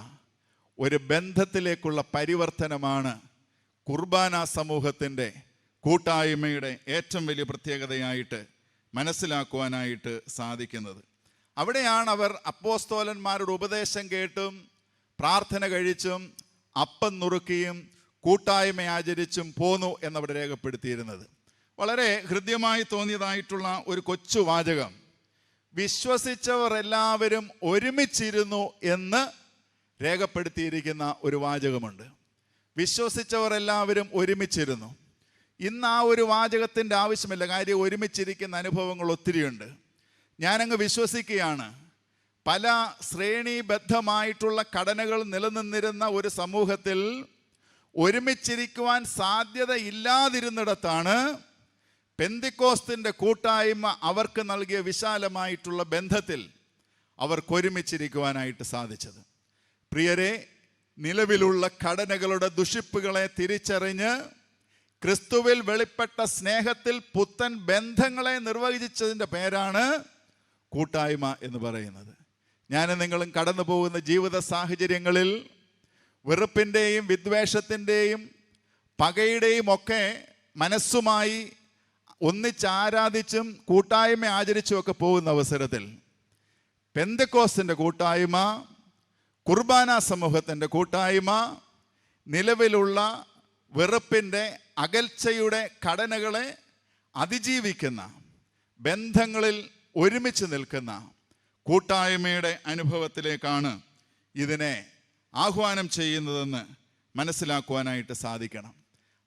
ഒരു ബന്ധത്തിലേക്കുള്ള പരിവർത്തനമാണ് കുർബാന സമൂഹത്തിൻ്റെ കൂട്ടായ്മയുടെ ഏറ്റവും വലിയ പ്രത്യേകതയായിട്ട് മനസ്സിലാക്കുവാനായിട്ട് സാധിക്കുന്നത്. അവിടെയാണ് അവർ അപ്പോസ്തോലന്മാരുടെ ഉപദേശം കേട്ടും പ്രാർത്ഥന കഴിച്ചും അപ്പം നുറുക്കിയും കൂട്ടായ്മ ആചരിച്ചും പോന്നു എന്നവിടെ രേഖപ്പെടുത്തിയിരുന്നത്. വളരെ ഹൃദ്യമായി തോന്നിയതായിട്ടുള്ള ഒരു കൊച്ചു വാചകം, വിശ്വസിച്ചവർ എല്ലാവരും ഒരുമിച്ചിരുന്നു എന്ന് രേഖപ്പെടുത്തിയിരിക്കുന്ന ഒരു വാചകമുണ്ട്. വിശ്വസിച്ചവർ എല്ലാവരും ഒരുമിച്ചിരുന്നു. ഇന്ന് ആ ഒരു വാചകത്തിൻ്റെ ആവശ്യമില്ല. കാര്യം ഒരുമിച്ചിരിക്കുന്ന അനുഭവങ്ങൾ ഒത്തിരിയുണ്ട്. ഞാനങ്ങ് വിശ്വസിക്കുകയാണ്, പല ശ്രേണീബദ്ധമായിട്ടുള്ള ഘടനകൾ നിലനിന്നിരുന്ന ഒരു സമൂഹത്തിൽ ഒരുമിച്ചിരിക്കുവാൻ സാധ്യത ഇല്ലാതിരുന്നിടത്താണ് പെന്തിക്കോസ്തിൻ്റെ കൂട്ടായ്മ അവർക്ക് നൽകിയ വിശാലമായിട്ടുള്ള ബന്ധത്തിൽ അവർക്കൊരുമിച്ചിരിക്കുവാനായിട്ട് സാധിച്ചത്. പ്രിയരെ, നിലവിലുള്ള ഘടനകളുടെ ദുഷിപ്പുകളെ തിരിച്ചറിഞ്ഞ് ക്രിസ്തുവിൽ വെളിപ്പെട്ട സ്നേഹത്തിൽ പുത്തൻ ബന്ധങ്ങളെ നിർവഹിച്ചതിൻ്റെ പേരാണ് കൂട്ടായ്മ എന്ന് പറയുന്നത്. ഞാനും നിങ്ങളും കടന്നു പോകുന്ന ജീവിത സാഹചര്യങ്ങളിൽ വെറുപ്പിൻ്റെയും വിദ്വേഷത്തിൻ്റെയും പകയുടെയും ഒക്കെ മനസ്സുമായി ഒന്നിച്ചാരാധിച്ചും കൂട്ടായ്മ ആചരിച്ചും ഒക്കെ പോകുന്ന അവസരത്തിൽ പെന്തക്കോസ്തിൻ്റെ കൂട്ടായ്മ, കുർബാന സമൂഹത്തിൻ്റെ കൂട്ടായ്മ നിലവിലുള്ള വെറുപ്പിൻ്റെ അകൽച്ചയുടെ ഘടനകളെ അതിജീവിക്കുന്ന, ബന്ധങ്ങളിൽ ഒരുമിച്ച് നിൽക്കുന്ന കൂട്ടായ്മയുടെ അനുഭവത്തിലേക്കാണ് ഇതിനെ ആഹ്വാനം ചെയ്യുന്നതെന്ന് മനസ്സിലാക്കുവാനായിട്ട് സാധിക്കണം.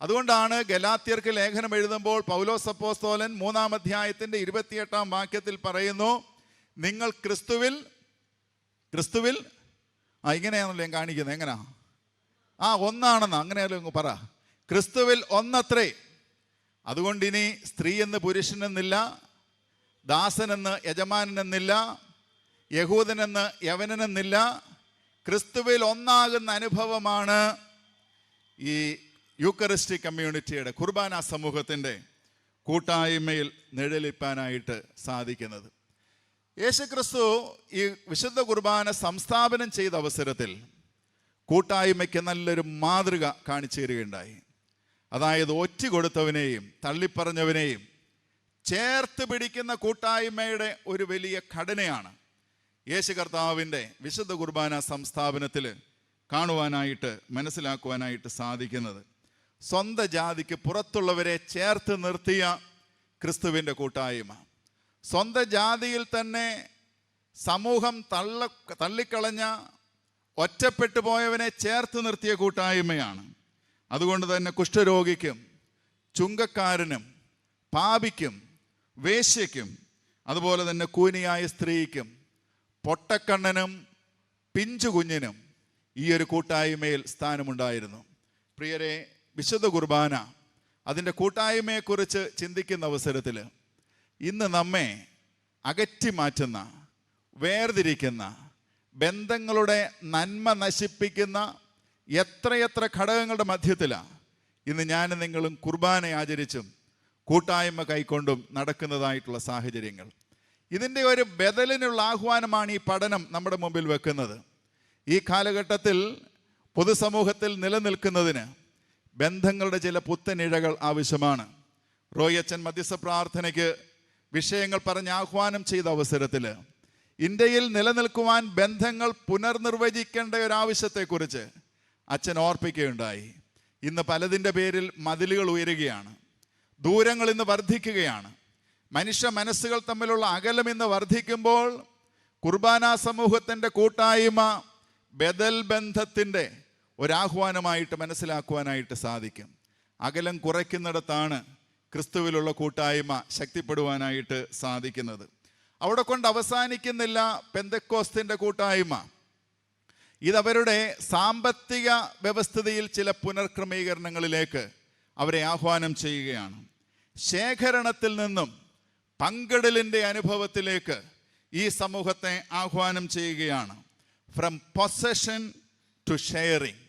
അതുകൊണ്ടാണ് ഗലാത്യർക്ക് ലേഖനം എഴുതുമ്പോൾ പൗലോസ് അപ്പോസ്തലൻ 3-ാം അധ്യായത്തിൻ്റെ 28-ാം വാക്യത്തിൽ പറയുന്നു, നിങ്ങൾ ക്രിസ്തുവിൽ ഇങ്ങനെയാണല്ലോ ഞാൻ കാണിക്കുന്നത്. എങ്ങനാ? ഒന്നാണെന്ന് അങ്ങനെയല്ലോ പറ. ക്രിസ്തുവിൽ ഒന്നത്രേ. അതുകൊണ്ട് ഇനി സ്ത്രീ എന്ന് പുരുഷനെന്നില്ല, ദാസനെന്ന് യജമാനെന്നില്ല, യഹൂദനെന്ന് യവനനെന്നില്ല. ക്രിസ്തുവിൽ ഒന്നാകുന്ന അനുഭവമാണ് ഈ യൂക്കറിസ്റ്റിക് കമ്മ്യൂണിറ്റിയുടെ, കുർബാന സമൂഹത്തിൻ്റെ കൂട്ടായ്മയിൽ നിഴലിപ്പാനായിട്ട് സാധിക്കുന്നത്. യേശുക്രിസ്തു ഈ വിശുദ്ധ കുർബാന സംസ്ഥാപനം ചെയ്ത അവസരത്തിൽ കൂട്ടായ്മയ്ക്ക് നല്ലൊരു മാതൃക കാണിച്ചു തരികയുണ്ടായി. അതായത് ഒറ്റ കൊടുത്തവനെയും തള്ളിപ്പറഞ്ഞവനെയും ചേർത്ത് പിടിക്കുന്ന കൂട്ടായ്മയുടെ ഒരു വലിയ ഘടനയാണ് യേശു കർത്താവിൻ്റെ വിശുദ്ധ കുർബാന സംസ്ഥാപനത്തിൽ കാണുവാനായിട്ട് മനസ്സിലാക്കുവാനായിട്ട് സാധിക്കുന്നത്. സ്വന്തം ജാതിക്ക് പുറത്തുള്ളവരെ ചേർത്ത് നിർത്തിയ ക്രിസ്തുവിൻ്റെ കൂട്ടായ്മ, സ്വന്തം ജാതിയിൽ തന്നെ സമൂഹം തള്ളിക്കളഞ്ഞ ഒറ്റപ്പെട്ടു പോയവനെ ചേർത്ത് നിർത്തിയ കൂട്ടായ്മയാണ്. അതുകൊണ്ട് തന്നെ കുഷ്ഠരോഗിക്കും ചുങ്കക്കാരനും പാപിക്കും വേശ്യയ്ക്കും അതുപോലെ തന്നെ കൂനിയായ സ്ത്രീക്കും പൊട്ടക്കണ്ണനും പിഞ്ചു കുഞ്ഞിനും ഈ ഒരു കൂട്ടായ്മയിൽ സ്ഥാനമുണ്ടായിരുന്നു. പ്രിയരെ, വിശുദ്ധ കുർബാന അതിൻ്റെ കൂട്ടായ്മയെക്കുറിച്ച് ചിന്തിക്കുന്ന അവസരത്തിൽ ഇന്ന് നമ്മെ അകറ്റി മാറ്റുന്ന, വേർതിരിക്കുന്ന, ബന്ധങ്ങളുടെ നന്മ നശിപ്പിക്കുന്ന എത്രയെത്ര ഘടകങ്ങളുടെ മധ്യത്തിലാണ് ഇന്ന് ഞാനും നിങ്ങളും കുർബാന ആചരിച്ചും കൂട്ടായ്മ കൈക്കൊണ്ടും നടക്കുന്നതായിട്ടുള്ള സാഹചര്യങ്ങൾ. ഇതിൻ്റെ ഒരു ബദലിനുള്ള ആഹ്വാനമാണ് ഈ പഠനം നമ്മുടെ മുമ്പിൽ വെക്കുന്നത്. ഈ കാലഘട്ടത്തിൽ പൊതുസമൂഹത്തിൽ നിലനിൽക്കുന്നതിന് ബന്ധങ്ങളുടെ ചില പുത്തനിഴകൾ ആവശ്യമാണ്. റോയച്ചൻ മധ്യസ്ഥ പ്രാർത്ഥനയ്ക്ക് വിഷയങ്ങൾ പറഞ്ഞ് ആഹ്വാനം ചെയ്ത അവസരത്തിൽ ഇന്ത്യയിൽ നിലനിൽക്കുവാൻ ബന്ധങ്ങൾ പുനർനിർവചിക്കേണ്ട ഒരാവശ്യത്തെക്കുറിച്ച് അച്ഛൻ ഓർപ്പിക്കുകയുണ്ടായി. ഇന്ന് പലതിൻ്റെ പേരിൽ മതിലുകൾ ഉയരുകയാണ്, ദൂരങ്ങൾ ഇന്ന് വർദ്ധിക്കുകയാണ്, മനുഷ്യ മനസ്സുകൾ തമ്മിലുള്ള അകലം ഇന്ന് വർദ്ധിക്കുമ്പോൾ കുർബാന സമൂഹത്തിൻ്റെ കൂട്ടായ്മ ബദൽ ബന്ധത്തിൻ്റെ ഒരാഹ്വാനമായിട്ട് മനസ്സിലാക്കുവാനായിട്ട് സാധിക്കും. അകലം കുറയ്ക്കുന്നിടത്താണ് ക്രിസ്തുവിലുള്ള കൂട്ടായ്മ ശക്തിപ്പെടുവാനായിട്ട് സാധിക്കുന്നത്. അവിടെ കൊണ്ട് അവസാനിക്കുന്നില്ല പെന്തക്കോസ്തിൻ്റെ കൂട്ടായ്മ. ഇതവരുടെ സാമ്പത്തിക വ്യവസ്ഥിതിയിൽ ചില പുനർക്രമീകരണങ്ങളിലേക്ക് അവരെ ആഹ്വാനം ചെയ്യുകയാണ്. ശേഖരണത്തിൽ നിന്നും പങ്കിടലിൻ്റെ അനുഭവത്തിലേക്ക് ഈ സമൂഹത്തെ ആഹ്വാനം ചെയ്യുകയാണ്. From possession to sharing.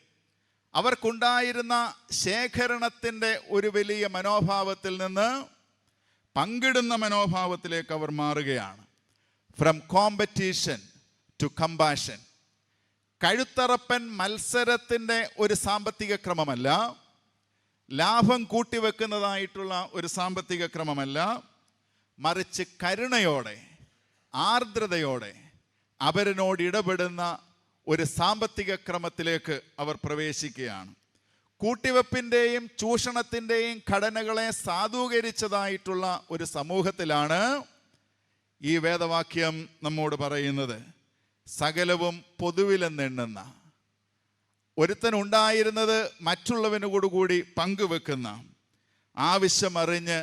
അവർക്കുണ്ടായിരുന്ന ശേഖരണത്തിൻ്റെ ഒരു വലിയ മനോഭാവത്തിൽ നിന്ന് പങ്കിടുന്ന മനോഭാവത്തിലേക്ക് അവർ മാറുകയാണ്. From competition to compassion. കഴുത്തറപ്പൻ മത്സരത്തിൻ്റെ ഒരു സാമ്പത്തിക ക്രമമല്ല, ലാഭം കൂട്ടിവെക്കുന്നതായിട്ടുള്ള ഒരു സാമ്പത്തിക ക്രമമല്ല, മറിച്ച് കരുണയോടെ ആർദ്രതയോടെ അവരിനോട് ഇടപെടുന്ന ഒരു സാമ്പത്തിക ക്രമത്തിലേക്ക് അവർ പ്രവേശിക്കുകയാണ്. കൂട്ടിവെപ്പിൻ്റെയും ചൂഷണത്തിൻ്റെയും ഘടനകളെ സാധൂകരിച്ചതായിട്ടുള്ള ഒരു സമൂഹത്തിലാണ് ഈ വേദവാക്യം നമ്മോട് പറയുന്നത്. സകലവും പൊതുവിലെന്നെണ്ണുന്ന, ഒരുത്തനുണ്ടായിരുന്നത് മറ്റുള്ളവനോടുകൂടി പങ്കുവെക്കുന്ന, ആവശ്യമറിഞ്ഞ്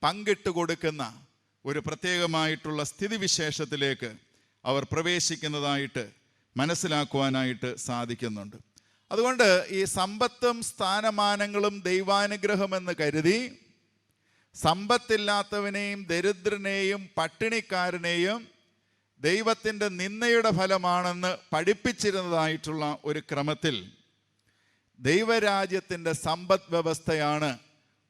പങ്കിട്ട് കൊടുക്കുന്ന ഒരു പ്രത്യേകമായിട്ടുള്ള സ്ഥിതിവിശേഷത്തിലേക്ക് അവർ പ്രവേശിക്കുന്നതായിട്ട് മനസ്സിലാക്കുവാനായിട്ട് സാധിക്കുന്നുണ്ട്. അതുകൊണ്ട് ഈ സമ്പത്തും സ്ഥാനമാനങ്ങളും ദൈവാനുഗ്രഹമെന്ന് കരുതി സമ്പത്തില്ലാത്തവനെയും ദരിദ്രനെയും പട്ടിണിക്കാരനെയും ദൈവത്തിൻ്റെ നിന്ദയുടെ ഫലമാണെന്ന് പഠിപ്പിച്ചിരുന്നതായിട്ടുള്ള ഒരു ക്രമത്തിൽ ദൈവരാജ്യത്തിൻ്റെ സമ്പദ് വ്യവസ്ഥയാണ്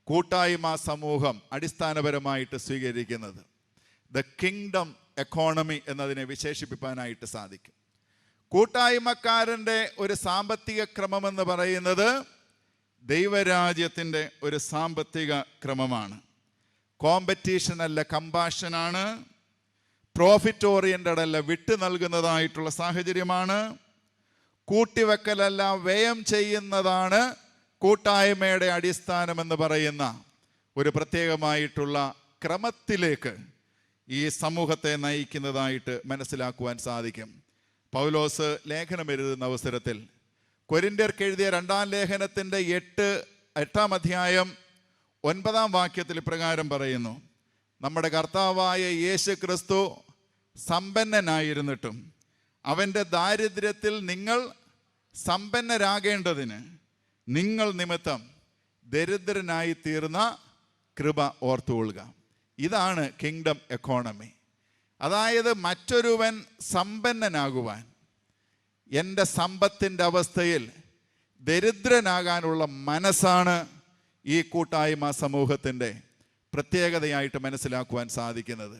കൂട്ടായ്മ സമൂഹം അടിസ്ഥാനപരമായിട്ട് സ്വീകരിക്കുന്നത്. ദ കിങ്ഡം എക്കോണമി എന്നതിനെ വിശേഷിപ്പിക്കാനായിട്ട് സാധിക്കും. കൂട്ടായ്മക്കാരൻ്റെ ഒരു സാമ്പത്തിക ക്രമമെന്ന് പറയുന്നത് ദൈവരാജ്യത്തിൻ്റെ ഒരു സാമ്പത്തിക ക്രമമാണ്. കോമ്പറ്റീഷൻ അല്ല, കമ്പാഷനാണ്. പ്രോഫിറ്റ് ഓറിയൻറ്റഡ് അല്ല, വിട്ടു നൽകുന്നതായിട്ടുള്ള സാഹചര്യമാണ്. കൂട്ടിവെക്കലല്ല, വ്യയം ചെയ്യുന്നതാണ് കൂട്ടായ്മയുടെ അടിസ്ഥാനമെന്ന് പറയുന്ന ഒരു പ്രത്യേകമായിട്ടുള്ള ക്രമത്തിലേക്ക് ഈ സമൂഹത്തെ നയിക്കുന്നതായിട്ട് മനസ്സിലാക്കുവാൻ സാധിക്കും. പൗലോസ് ലേഖനം എഴുതുന്ന അവസരത്തിൽ കൊരിന്ത്യർക്ക് എഴുതിയ 2-ാം ലേഖനത്തിൻ്റെ 8-ാം അധ്യായം 9-ാം വാക്യത്തിൽ ഇപ്രകാരം പറയുന്നു: നമ്മുടെ കർത്താവായ യേശു ക്രിസ്തു സമ്പന്നനായിരുന്നിട്ടും അവൻ്റെ ദാരിദ്ര്യത്തിൽ നിങ്ങൾ സമ്പന്നരാകേണ്ടതിന് നിങ്ങൾ നിമിത്തം ദരിദ്രനായി തീർന്ന കൃപ ഓർത്തുകൊള്ളുക. ഇതാണ് കിങ്ഡം എക്കോണമി. അതായത് മറ്റൊരുവൻ സമ്പന്നനാകുവാൻ, എൻ്റെ സമ്പത്തിൻ്റെ അവസ്ഥയിൽ ദരിദ്രനാകാനുള്ള മനസ്സാണ് ഈ കൂട്ടായ്മ സമൂഹത്തിൻ്റെ പ്രത്യേകതയായിട്ട് മനസ്സിലാക്കുവാൻ സാധിക്കുന്നത്.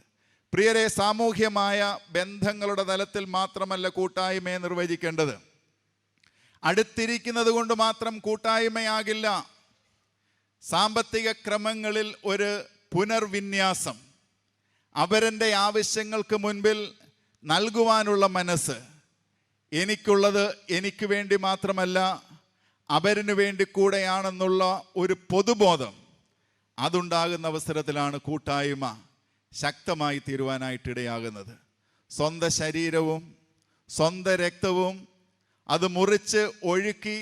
പ്രിയരെ, സാമൂഹ്യമായ ബന്ധങ്ങളുടെ തലത്തിൽ മാത്രമല്ല കൂട്ടായ്മയെ നിർവചിക്കേണ്ടത്. അടുത്തിരിക്കുന്നത് കൊണ്ട് മാത്രം കൂട്ടായ്മയാകില്ല. സാമ്പത്തിക ക്രമങ്ങളിൽ ഒരു പുനർവിന്യാസം, അവരൻ്റെ ആവശ്യങ്ങൾക്ക് മുൻപിൽ നൽകുവാനുള്ള മനസ്സ്, എനിക്കുള്ളത് എനിക്ക് വേണ്ടി മാത്രമല്ല അവരിനു വേണ്ടി കൂടെയാണെന്നുള്ള ഒരു പൊതുബോധം, അതുണ്ടാകുന്ന അവസരത്തിലാണ് കൂട്ടായ്മ ശക്തമായി തീരുവാനായിട്ടിടയാകുന്നത്. സ്വന്തം ശരീരവും സ്വന്തം രക്തവും അത് മുറിച്ച് ഒഴുക്കി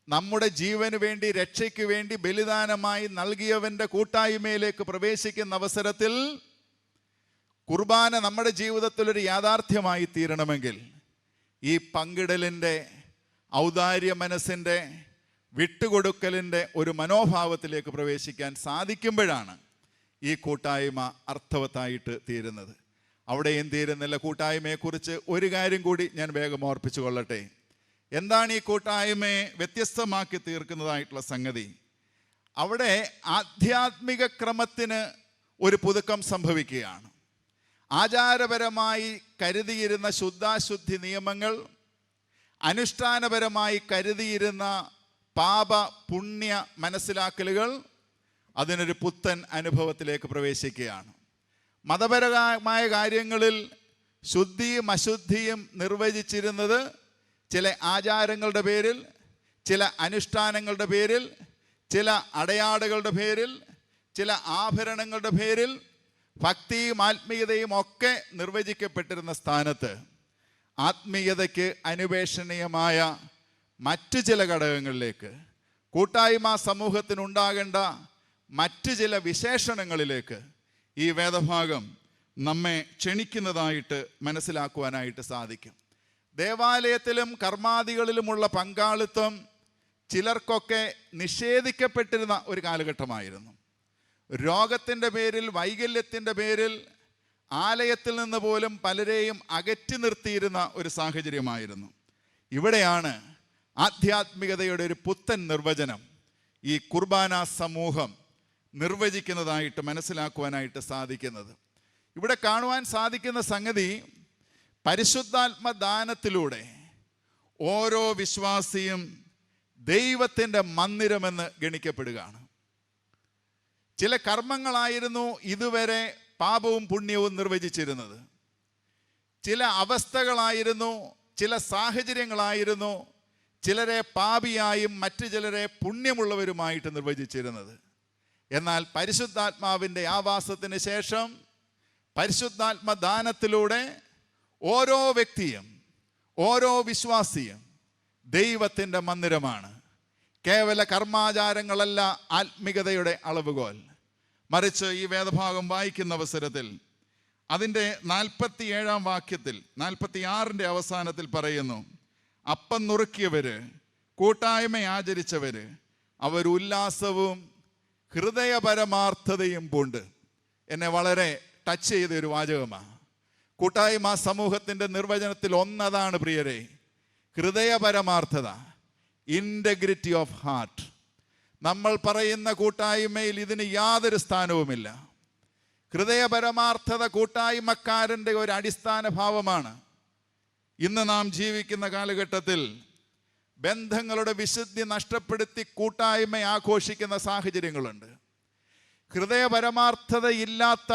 നമ്മുടെ ജീവന് വേണ്ടി, രക്ഷയ്ക്ക് വേണ്ടി ബലിദാനമായി നൽകിയവൻ്റെ കൂട്ടായ്മയിലേക്ക് പ്രവേശിക്കുന്ന അവസരത്തിൽ കുർബാന നമ്മുടെ ജീവിതത്തിൽ ഒരു യാഥാർത്ഥ്യമായി തീരണമെങ്കിൽ ഈ പങ്കിടലിൻ്റെ, ഔദാര്യ മനസ്സിൻ്റെ, വിട്ടുകൊടുക്കലിൻ്റെ ഒരു മനോഭാവത്തിലേക്ക് പ്രവേശിക്കാൻ സാധിക്കുമ്പോഴാണ് ഈ കൂട്ടായ്മ അർത്ഥവത്തായിട്ട് തീരുന്നത്. അവിടെയും തീരുന്നില്ല. കൂട്ടായ്മയെക്കുറിച്ച് ഒരു കാര്യം കൂടി ഞാൻ വേഗം ഓർപ്പിച്ചു കൊള്ളട്ടെ. എന്താണ് ഈ കൂട്ടായ്മയെ വ്യത്യസ്തമാക്കി തീർക്കുന്നതായിട്ടുള്ള സംഗതി? അവിടെ ആധ്യാത്മിക ക്രമത്തിന് ഒരു പുതുക്കം സംഭവിക്കുകയാണ്. ആചാരപരമായി കരുതിയിരുന്ന ശുദ്ധാശുദ്ധി നിയമങ്ങൾ, അനുഷ്ഠാനപരമായി കരുതിയിരുന്ന പാപ പുണ്യ മനസ്സിലാക്കലുകൾ അതിനൊരു പുത്തൻ അനുഭവത്തിലേക്ക് പ്രവേശിക്കുകയാണ്. മതപരമായ കാര്യങ്ങളിൽ ശുദ്ധിയും അശുദ്ധിയും നിർവചിച്ചിരുന്നത് ചില ആചാരങ്ങളുടെ പേരിൽ, ചില അനുഷ്ഠാനങ്ങളുടെ പേരിൽ, ചില അടയാളുകളുടെ പേരിൽ, ചില ആഭരണങ്ങളുടെ പേരിൽ, ഭക്തിയും ആത്മീയതയും ഒക്കെ നിർവചിക്കപ്പെട്ടിരുന്ന സ്ഥാനത്ത് ആത്മീയതയ്ക്ക് അനുപേക്ഷണീയമായ മറ്റു ചില ഘടകങ്ങളിലേക്ക്, കൂട്ടായ്മ സമൂഹത്തിനുണ്ടാകേണ്ട മറ്റു ചില വിശേഷണങ്ങളിലേക്ക് ഈ വേദഭാഗം നമ്മെ ക്ഷണിക്കുന്നതായിട്ട് മനസ്സിലാക്കുവാനായിട്ട് സാധിക്കും. ദേവാലയത്തിലും കർമാദികളിലുമുള്ള പങ്കാളിത്തം ചിലർക്കൊക്കെ നിഷേധിക്കപ്പെട്ടിരുന്ന ഒരു കാലഘട്ടമായിരുന്നു. രോഗത്തിൻ്റെ പേരിൽ, വൈകല്യത്തിൻ്റെ പേരിൽ ആലയത്തിൽ നിന്ന് പോലും പലരെയും അകറ്റി നിർത്തിയിരുന്ന ഒരു സാഹചര്യമായിരുന്നു. ഇവിടെയാണ് ആധ്യാത്മികതയുടെ ഒരു പുത്തൻ നിർവചനം ഈ കുർബാന സമൂഹം നിർവചിക്കുന്നതായിട്ട് മനസ്സിലാക്കുവാനായിട്ട് സാധിക്കുന്നത്. ഇവിടെ കാണുവാൻ സാധിക്കുന്ന സംഗതി, പരിശുദ്ധാത്മദാനത്തിലൂടെ ഓരോ വിശ്വാസിയും ദൈവത്തിൻ്റെ മന്ദിരമെന്ന് ഗണിക്കപ്പെടുകയാണ്. ചില കർമ്മങ്ങളായിരുന്നു ഇതുവരെ പാപവും പുണ്യവും നിർവചിച്ചിരുന്നത്. ചില അവസ്ഥകളായിരുന്നു, ചില സാഹചര്യങ്ങളായിരുന്നു ചിലരെ പാപിയായും മറ്റു ചിലരെ പുണ്യമുള്ളവരുമായിട്ട് നിർവചിച്ചിരുന്നത്. എന്നാൽ പരിശുദ്ധാത്മാവിൻ്റെ ആവാസത്തിന് ശേഷം പരിശുദ്ധാത്മദാനത്തിലൂടെ ഓരോ വ്യക്തിയും, ഓരോ വിശ്വാസിയും ദൈവത്തിൻ്റെ മന്ദിരമാണ്. കേവല കർമാചാരങ്ങളല്ല ആത്മികതയുടെ അളവുകോൽ. മറിച്ച് ഈ വേദഭാഗം വായിക്കുന്ന അവസരത്തിൽ അതിൻ്റെ 47-ാം വാക്യത്തിൽ, 46-ന്റെ അവസാനത്തിൽ പറയുന്നു, അപ്പം നുറുക്കിയവര്, കൂട്ടായ്മ ആചരിച്ചവര്, അവർ ഉല്ലാസവും ഹൃദയപരമാർത്ഥതയും പൂണ്ട്. എന്നെ വളരെ ടച്ച് ചെയ്ത ഒരു വാചകമാണ്. കൂട്ടായ്മ സമൂഹത്തിൻ്റെ നിർവചനത്തിൽ ഒന്നതാണ് പ്രിയരെ, ഹൃദയപരമാർത്ഥത, ഇൻറ്റഗ്രിറ്റി ഓഫ് ഹാർട്ട്. നമ്മൾ പറയുന്ന കൂട്ടായ്മയിൽ ഇതിന് യാതൊരു സ്ഥാനവുമില്ല. ഹൃദയപരമാർത്ഥത കൂട്ടായ്മക്കാരൻ്റെ ഒരു അടിസ്ഥാന ഭാവമാണ്. ഇന്ന് നാം ജീവിക്കുന്ന കാലഘട്ടത്തിൽ ബന്ധങ്ങളുടെ വിശുദ്ധി നഷ്ടപ്പെടുത്തി കൂട്ടായ്മ ആഘോഷിക്കുന്ന സാഹചര്യങ്ങളുണ്ട്. ഹൃദയപരമാർത്ഥത ഇല്ലാത്ത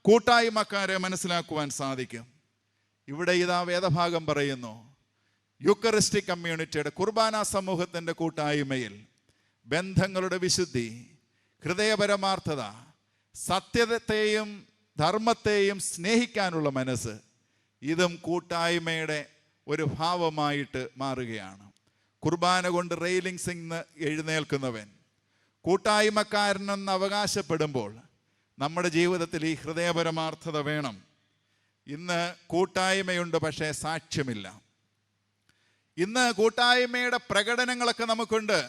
കൂട്ടായ്മക്കാരെ മനസ്സിലാക്കുവാൻ സാധിക്കും. ഇവിടെ ഇതാ വേദഭാഗം പറയുന്നു, യൂക്കറിസ്റ്റിക് കമ്മ്യൂണിറ്റിയുടെ, കുർബാന സമൂഹത്തിൻ്റെ കൂട്ടായ്മയിൽ ബന്ധങ്ങളുടെ വിശുദ്ധി, ഹൃദയപരമാർത്ഥത, സത്യത്തെയും ധർമ്മത്തെയും സ്നേഹിക്കാനുള്ള മനസ്സ്, ഇതും കൂട്ടായ്മയുടെ ഒരു ഭാവമായിട്ട് മാറുകയാണ്. കുർബാന കൊണ്ട് റെയിലിംഗ്സിൽ നിന്ന് എഴുന്നേൽക്കുന്നവൻ കൂട്ടായ്മക്കാരനെന്ന് അവകാശപ്പെടുമ്പോൾ നമ്മുടെ ജീവിതത്തിൽ ഈ ഹൃദയപരമാർത്ഥത വേണം. ഇന്ന് കൂട്ടായ്മയുണ്ട്, പക്ഷേ സാക്ഷ്യമില്ല. ഇന്ന് കൂട്ടായ്മയുടെ പ്രകടനങ്ങളൊക്കെ നമുക്കുണ്ട്,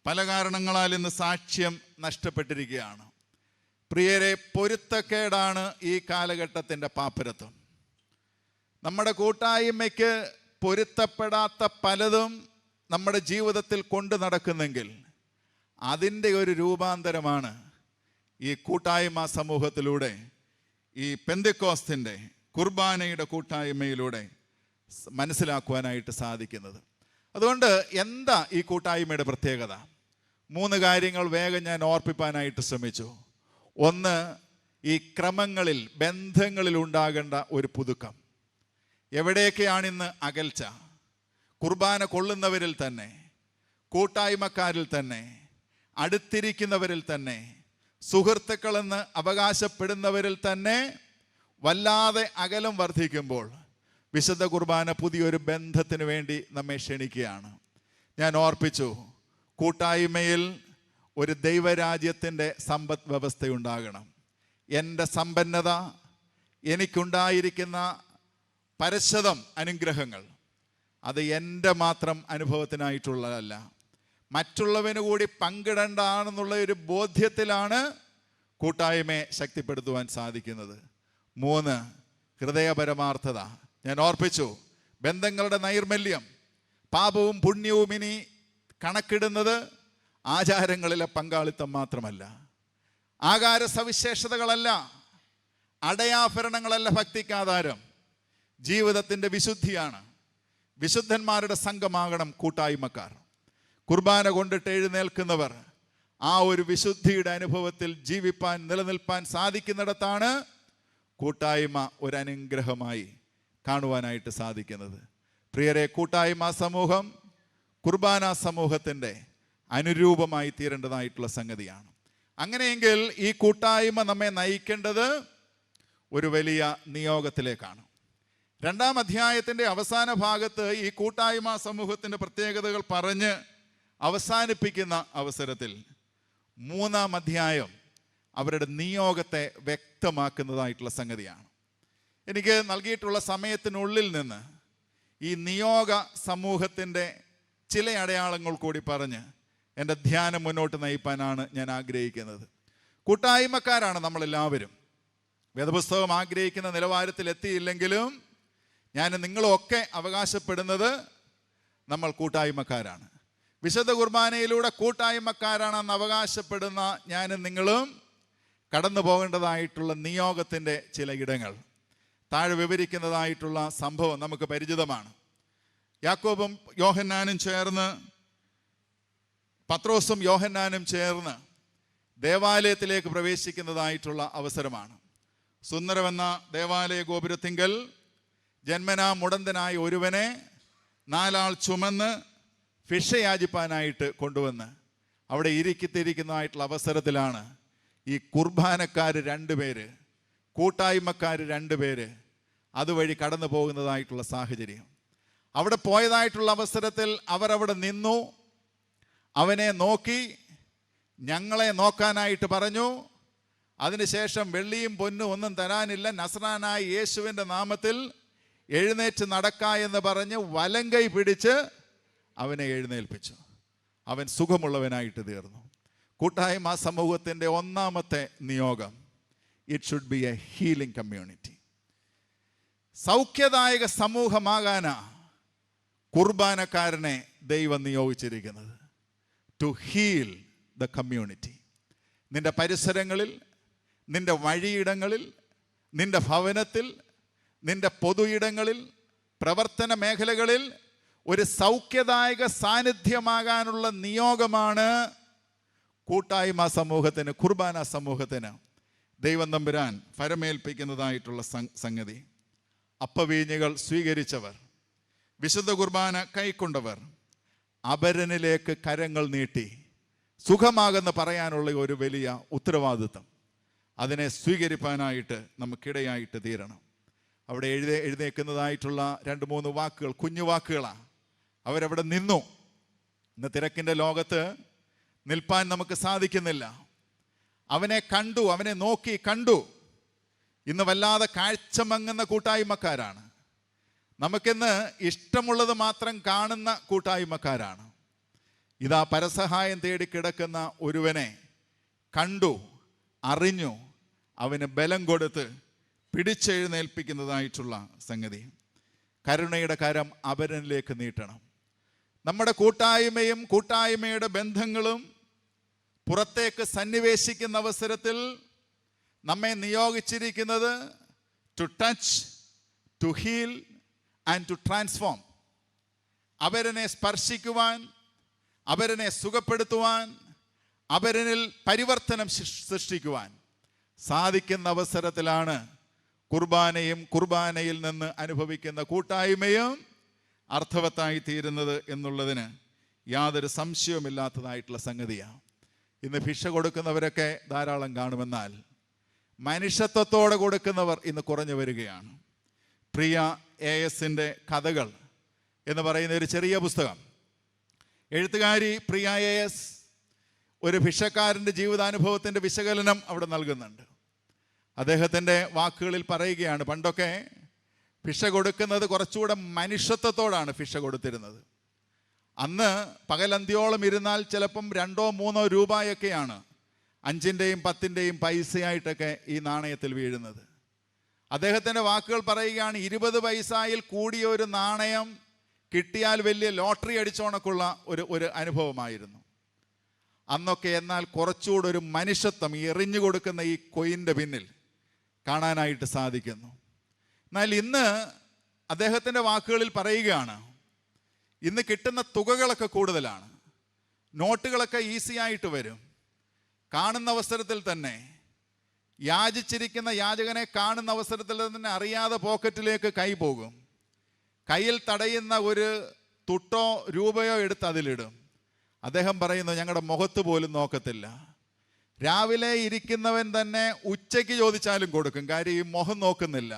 പല കാരണങ്ങളാൽ ഇന്ന് സാക്ഷ്യം നഷ്ടപ്പെട്ടിരിക്കുകയാണ്. പ്രിയരെ, പൊരുത്തക്കേടാണ് ഈ കാലഘട്ടത്തിൻ്റെ പാപ്പരത്വം. നമ്മുടെ കൂട്ടായ്മയ്ക്ക് പൊരുത്തപ്പെടാത്ത പലതും നമ്മുടെ ജീവിതത്തിൽ കൊണ്ടു നടക്കുന്നെങ്കിൽ അതിൻ്റെ ഒരു രൂപാന്തരമാണ് ഈ കൂട്ടായ്മ സമൂഹത്തിലൂടെ, ഈ പെന്തക്കോസ്തിൻ്റെ കുർബാനയുടെ കൂട്ടായ്മയിലൂടെ മനസ്സിലാക്കുവാനായിട്ട് സാധിക്കുന്നത്. അതുകൊണ്ട് എന്താ ഈ കൂട്ടായ്മയുടെ പ്രത്യേകത? 3 കാര്യങ്ങൾ വേഗം ഞാൻ ഓർപ്പിപ്പാനായിട്ട് ശ്രമിച്ചു. ഒന്ന്, ഈ ക്രമങ്ങളിൽ, ബന്ധങ്ങളിൽ ഉണ്ടാകേണ്ട ഒരു പുതുക്കം. എവിടെയൊക്കെയാണിന്ന് അകൽച്ച? കുർബാന കൊള്ളുന്നവരിൽ തന്നെ, കൂട്ടായ്മക്കാരിൽ തന്നെ, അടുത്തിരിക്കുന്നവരിൽ തന്നെ, സുഹൃത്തുക്കളെന്ന് അവകാശപ്പെടുന്നവരിൽ തന്നെ വല്ലാതെ അകലം വർദ്ധിക്കുമ്പോൾ വിശുദ്ധ കുർബാന പുതിയൊരു ബന്ധത്തിന് വേണ്ടി നമ്മെ ക്ഷണിക്കുകയാണ്. ഞാൻ ഓർപ്പിച്ചു, കൂട്ടായ്മയിൽ ഒരു ദൈവരാജ്യത്തിൻ്റെ സമ്പദ് വ്യവസ്ഥയുണ്ടാകണം. എൻ്റെ സമ്പന്നത, എനിക്കുണ്ടായിരിക്കുന്ന പരശതം അനുഗ്രഹങ്ങൾ, അത് എൻ്റെ മാത്രം അനുഭവത്തിനായിട്ടുള്ളതല്ല, മറ്റുള്ളവന് കൂടി പങ്കിടേണ്ടതാണെന്നുള്ള ഒരു ബോധ്യത്തിലാണ് കൂട്ടായ്മയെ ശക്തിപ്പെടുത്തുവാൻ സാധിക്കുന്നത്. 3, ഹൃദയപരമാർത്ഥത. ഞാൻ ഓർപ്പിച്ചു, ബന്ധങ്ങളുടെ നൈർമല്യം, പാപവും പുണ്യവും ഇനി കണക്കിടുന്നത് ആചാരങ്ങളിലെ പങ്കാളിത്തം മാത്രമല്ല, ആകാര സവിശേഷതകളല്ല, അടയാഭരണങ്ങളല്ല ഭക്തിക്കാധാരം, ജീവിതത്തിൻ്റെ വിശുദ്ധിയാണ്. വിശുദ്ധന്മാരുടെ സംഘമാകണം കൂട്ടായ്മക്കാർ. കുർബാന കൊണ്ടിട്ട് എഴുന്നേൽക്കുന്നവർ ആ ഒരു വിശുദ്ധിയുടെ അനുഭവത്തിൽ ജീവിപ്പാൻ, നിലനിൽപ്പാൻ സാധിക്കുന്നിടത്താണ് കൂട്ടായ്മ ഒരു അനുഗ്രഹമായി കാണുവാനായിട്ട് സാധിക്കുന്നത്. പ്രിയരെ, കൂട്ടായ്മ സമൂഹം കുർബാന സമൂഹത്തിൻ്റെ അനുരൂപമായി തീരേണ്ടതായിട്ടുള്ള സംഗതിയാണ്. അങ്ങനെയെങ്കിൽ ഈ കൂട്ടായ്മ നമ്മെ നയിക്കേണ്ടത് ഒരു വലിയ നിയോഗത്തിലേക്കാണ്. 2-ാം അധ്യായത്തിൻ്റെ അവസാന ഭാഗത്ത് ഈ കൂട്ടായ്മ സമൂഹത്തിൻ്റെ പ്രത്യേകതകൾ പറഞ്ഞ് അവസാനിപ്പിക്കുന്ന അവസരത്തിൽ 3-ാം അധ്യായം അവരുടെ നിയോഗത്തെ വ്യക്തമാക്കുന്നതായിട്ടുള്ള സംഗതിയാണ്. എനിക്ക് നൽകിയിട്ടുള്ള സമയത്തിനുള്ളിൽ നിന്ന് ഈ നിയോഗ സമൂഹത്തിൻ്റെ ചില അടയാളങ്ങൾ കൂടി പറഞ്ഞ് എൻ്റെ ധ്യാനം മുന്നോട്ട് നയിപ്പാനാണ് ഞാൻ ആഗ്രഹിക്കുന്നത്. കൂട്ടായ്മക്കാരാണ് നമ്മളെല്ലാവരും. വേദപുസ്തകം ആഗ്രഹിക്കുന്ന നിലവാരത്തിൽ എത്തിയില്ലെങ്കിലും ഞാൻ നിങ്ങളൊക്കെ അവകാശപ്പെടുന്നത് നമ്മൾ കൂട്ടായ്മക്കാരാണ്. വിശുദ്ധ കുർബാനയിലൂടെ കൂട്ടായ്മക്കാരാണെന്ന് അവകാശപ്പെടുന്ന ഞാനും നിങ്ങളും കടന്നു പോകേണ്ടതായിട്ടുള്ള നിയോഗത്തിൻ്റെ ചില ഇടങ്ങൾ താഴെ വിവരിക്കുന്നതായിട്ടുള്ള സംഭവം നമുക്ക് പരിചിതമാണ്. യാക്കോബും യോഹന്നാനും ചേർന്ന്, പത്രോസും യോഹന്നാനും ചേർന്ന് ദേവാലയത്തിലേക്ക് പ്രവേശിക്കുന്നതായിട്ടുള്ള അവസരമാണ്. സുന്ദരമെന്ന ദേവാലയ ഗോപുരത്തിങ്കൽ ജന്മനാ മുടന്തനായ ഒരുവനെ 4 ആൾ ചുമന്ന് ഭിക്ഷയാചിപ്പാനായിട്ട് കൊണ്ടുവന്ന് അവിടെ ഇരിക്കുന്നതായിട്ടുള്ള അവസരത്തിലാണ് ഈ കുർബാനക്കാർ 2 പേര്, കൂട്ടായ്മക്കാർ 2 പേര് അതുവഴി കടന്നു പോകുന്നതായിട്ടുള്ള സാഹചര്യം. അവിടെ പോയതായിട്ടുള്ള അവസരത്തിൽ അവരവിടെ നിന്നു, അവനെ നോക്കി, ഞങ്ങളെ നോക്കാനായിട്ട് പറഞ്ഞു. അതിനുശേഷം വെള്ളിയും പൊന്നും ഒന്നും തരാനില്ല, നസ്രാനായ യേശുവിൻ്റെ നാമത്തിൽ എഴുന്നേറ്റ് നടക്ക എന്ന് പറഞ്ഞ് വലങ്കൈ പിടിച്ച് അവനെ എഴുന്നേൽപ്പിച്ചു. അവൻ സുഖമുള്ളവനായിട്ട് തീർന്നു. കൂട്ടായ്മ സമൂഹത്തിൻ്റെ 1-ാമത്തെ നിയോഗം, it should be a healing community. സൗഖ്യദായക സമൂഹമാകാനാ കുർബാനക്കാരനെ ദൈവം നിയോഗിച്ചിരിക്കുന്നത്. To heal the community. നിന്റെ പരിസരങ്ങളിൽ, നിന്റെ വഴിയിടങ്ങളിൽ, നിന്റെ ഭവനത്തിൽ, നിന്റെ പൊതു ഇടങ്ങളിൽ, പ്രവർത്തന മേഖലകളിൽ ഒരു സൗഖ്യദായക സാന്നിധ്യമാകാനുള്ള നിയോഗമാണ് കൂട്ടായ്മ സമൂഹത്തിന്, കുർബാന സമൂഹത്തിന് ദൈവം തമ്പുരാൻ ഫരമേൽപ്പിക്കുന്നതായിട്ടുള്ള സംഗതി. അപ്പവീഞ്ഞുകൾ സ്വീകരിച്ചവർ, വിശുദ്ധ കുർബാന കൈക്കൊണ്ടവർ അപരനിലേക്ക് കരങ്ങൾ നീട്ടി സുഖമാകുന്ന പറയാനുള്ള ഒരു വലിയ ഉത്തരവാദിത്വം, അതിനെ സ്വീകരിപ്പാനായിട്ട് നമുക്കിടയായിട്ട് തീരണം. അവിടെ എഴുന്നേക്കുന്നതായിട്ടുള്ള 2-3 വാക്കുകൾ കുഞ്ഞു വാക്കുകളാണ്. അവരവിടെ നിന്നു. ഇന്ന് തിരക്കിൻ്റെ ലോകത്ത് നിൽപ്പാൻ നമുക്ക് സാധിക്കുന്നില്ല. അവനെ കണ്ടു, അവനെ നോക്കി കണ്ടു. ഇന്ന് വല്ലാതെ കാഴ്ചമങ്ങുന്ന കൂട്ടായ്മക്കാരാണ്. നമുക്കിന്ന് ഇഷ്ടമുള്ളത് മാത്രം കാണുന്ന കൂട്ടായ്മക്കാരാണ്. ഇതാ പരസഹായം തേടി കിടക്കുന്ന ഒരുവനെ കണ്ടു, അറിഞ്ഞു, അവന് ബലം കൊടുത്ത് പിടിച്ചെഴുന്നേൽപ്പിക്കുന്നതായിട്ടുള്ള സംഗതി. കരുണയുടെ കരം അപരനിലേക്ക് നീട്ടണം. നമ്മുടെ കൂട്ടായ്മയും കൂട്ടായ്മയുടെ ബന്ധങ്ങളും പുറത്തേക്ക് സന്നിവേശിക്കുന്ന അവസരത്തിൽ നമ്മെ നിയോഗിച്ചിരിക്കുന്നത് to touch, to heal and to transform. അപരനെ സ്പർശിക്കുവാൻ, അപരനെ സുഖപ്പെടുത്തുവാൻ, അപരനിൽ പരിവർത്തനം സൃഷ്ടിക്കുവാൻ സാധിക്കുന്ന അവസരത്തിലാണ് കുർബാനയും കുർബാനയിൽ നിന്ന് അനുഭവിക്കുന്ന കൂട്ടായ്മയും അർത്ഥവത്തായി തീരുന്നത് എന്നുള്ളതിന് യാതൊരു സംശയവുമില്ലാത്തതായിട്ടുള്ള സംഗതിയാണ്. ഇന്ന് ഭിക്ഷ കൊടുക്കുന്നവരൊക്കെ ധാരാളം കാണുമെന്നാൽ മനുഷ്യത്വത്തോടെ കൊടുക്കുന്നവർ ഇന്ന് കുറഞ്ഞു വരികയാണ്. പ്രിയ ASൻ്റെ കഥകൾ എന്ന് പറയുന്ന ഒരു ചെറിയ പുസ്തകം, എഴുത്തുകാരി പ്രിയ AS ഒരു ഭിക്ഷക്കാരൻ്റെ ജീവിതാനുഭവത്തിൻ്റെ വിശകലനം അവിടെ നൽകുന്നുണ്ട്. അദ്ദേഹത്തിൻ്റെ വാക്കുകളിൽ പറയുകയാണ്, പണ്ടൊക്കെ ഭിക്ഷ കൊടുക്കുന്നത് കുറച്ചുകൂടെ മനുഷ്യത്വത്തോടാണ് ഭിക്ഷ കൊടുത്തിരുന്നത്. അന്ന് പകലന്ത്യോളം ഇരുന്നാൽ ചിലപ്പം 2-3 രൂപയൊക്കെയാണ് 5-ൻ്റെയും 10-ൻ്റെയും പൈസയായിട്ടൊക്കെ ഈ നാണയത്തിൽ വീഴുന്നത്. അദ്ദേഹത്തിൻ്റെ വാക്കുകൾ പറയുകയാണ്, 20 പൈസയിൽ കൂടിയ ഒരു നാണയം കിട്ടിയാൽ വലിയ ലോട്ടറി അടിച്ചോണക്കുള്ള ഒരു അനുഭവമായിരുന്നു അന്നൊക്കെ. എന്നാൽ കുറച്ചുകൂടെ ഒരു മനുഷ്യത്വം ഈ എറിഞ്ഞു കൊടുക്കുന്ന ഈ കൊയിൻ്റെ പിന്നിൽ കാണാനായിട്ട് സാധിക്കുന്നു. എന്നാൽ ഇന്ന് അദ്ദേഹത്തിൻ്റെ വാക്കുകളിൽ പറയുകയാണ്, ഇന്ന് കിട്ടുന്ന തുകകളൊക്കെ കൂടുതലാണ്, നോട്ടുകളൊക്കെ ഈസി ആയിട്ട് വരും. കാണുന്ന അവസരത്തിൽ തന്നെ യാചിച്ചിരിക്കുന്ന യാചകനെ കാണുന്ന അവസരത്തിൽ തന്നെ അറിയാതെ പോക്കറ്റിലേക്ക് കൈ പോകും. കയ്യിൽ തടയുന്ന ഒരു തുട്ടോ രൂപയോ എടുത്ത് അതിലിടും. അദ്ദേഹം പറയുന്നു, ഞങ്ങളുടെ മുഖത്ത് പോലും നോക്കത്തില്ല, രാവിലെ ഇരിക്കുന്നവൻ തന്നെ ഉച്ചയ്ക്ക് ചോദിച്ചാലും കൊടുക്കും. കാര്യം ഈ മുഖം നോക്കുന്നില്ല,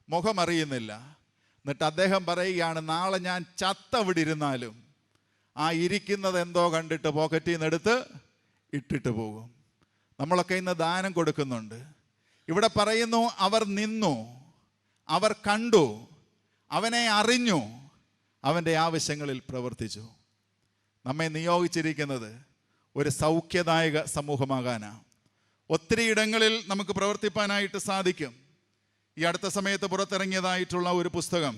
മുഖം അറിയുന്നില്ല. എന്നിട്ട് അദ്ദേഹം പറയുകയാണ്, നാളെ ഞാൻ ചത്തവിടെ ഇരുന്നാലും ആ ഇരിക്കുന്നത് എന്തോ കണ്ടിട്ട് പോക്കറ്റിൽ നിന്ന് എടുത്ത് ഇട്ടിട്ട് പോകും. നമ്മളൊക്കെ ഇന്ന് ദാനം കൊടുക്കുന്നുണ്ട്. ഇവിടെ പറയുന്നു, അവർ നിന്നു, അവർ കണ്ടു, അവനെ അറിഞ്ഞു, അവൻ്റെ ആവശ്യങ്ങളിൽ പ്രവർത്തിച്ചു. നമ്മെ നിയോഗിച്ചിരിക്കുന്നത് ഒരു സൗഖ്യദായക സമൂഹമാകാനാണ്. ഒത്തിരി ഇടങ്ങളിൽ നമുക്ക് പ്രവർത്തിപ്പാനായിട്ട് സാധിക്കും. ഈ അടുത്ത സമയത്ത് പുറത്തിറങ്ങിയതായിട്ടുള്ള ഒരു പുസ്തകം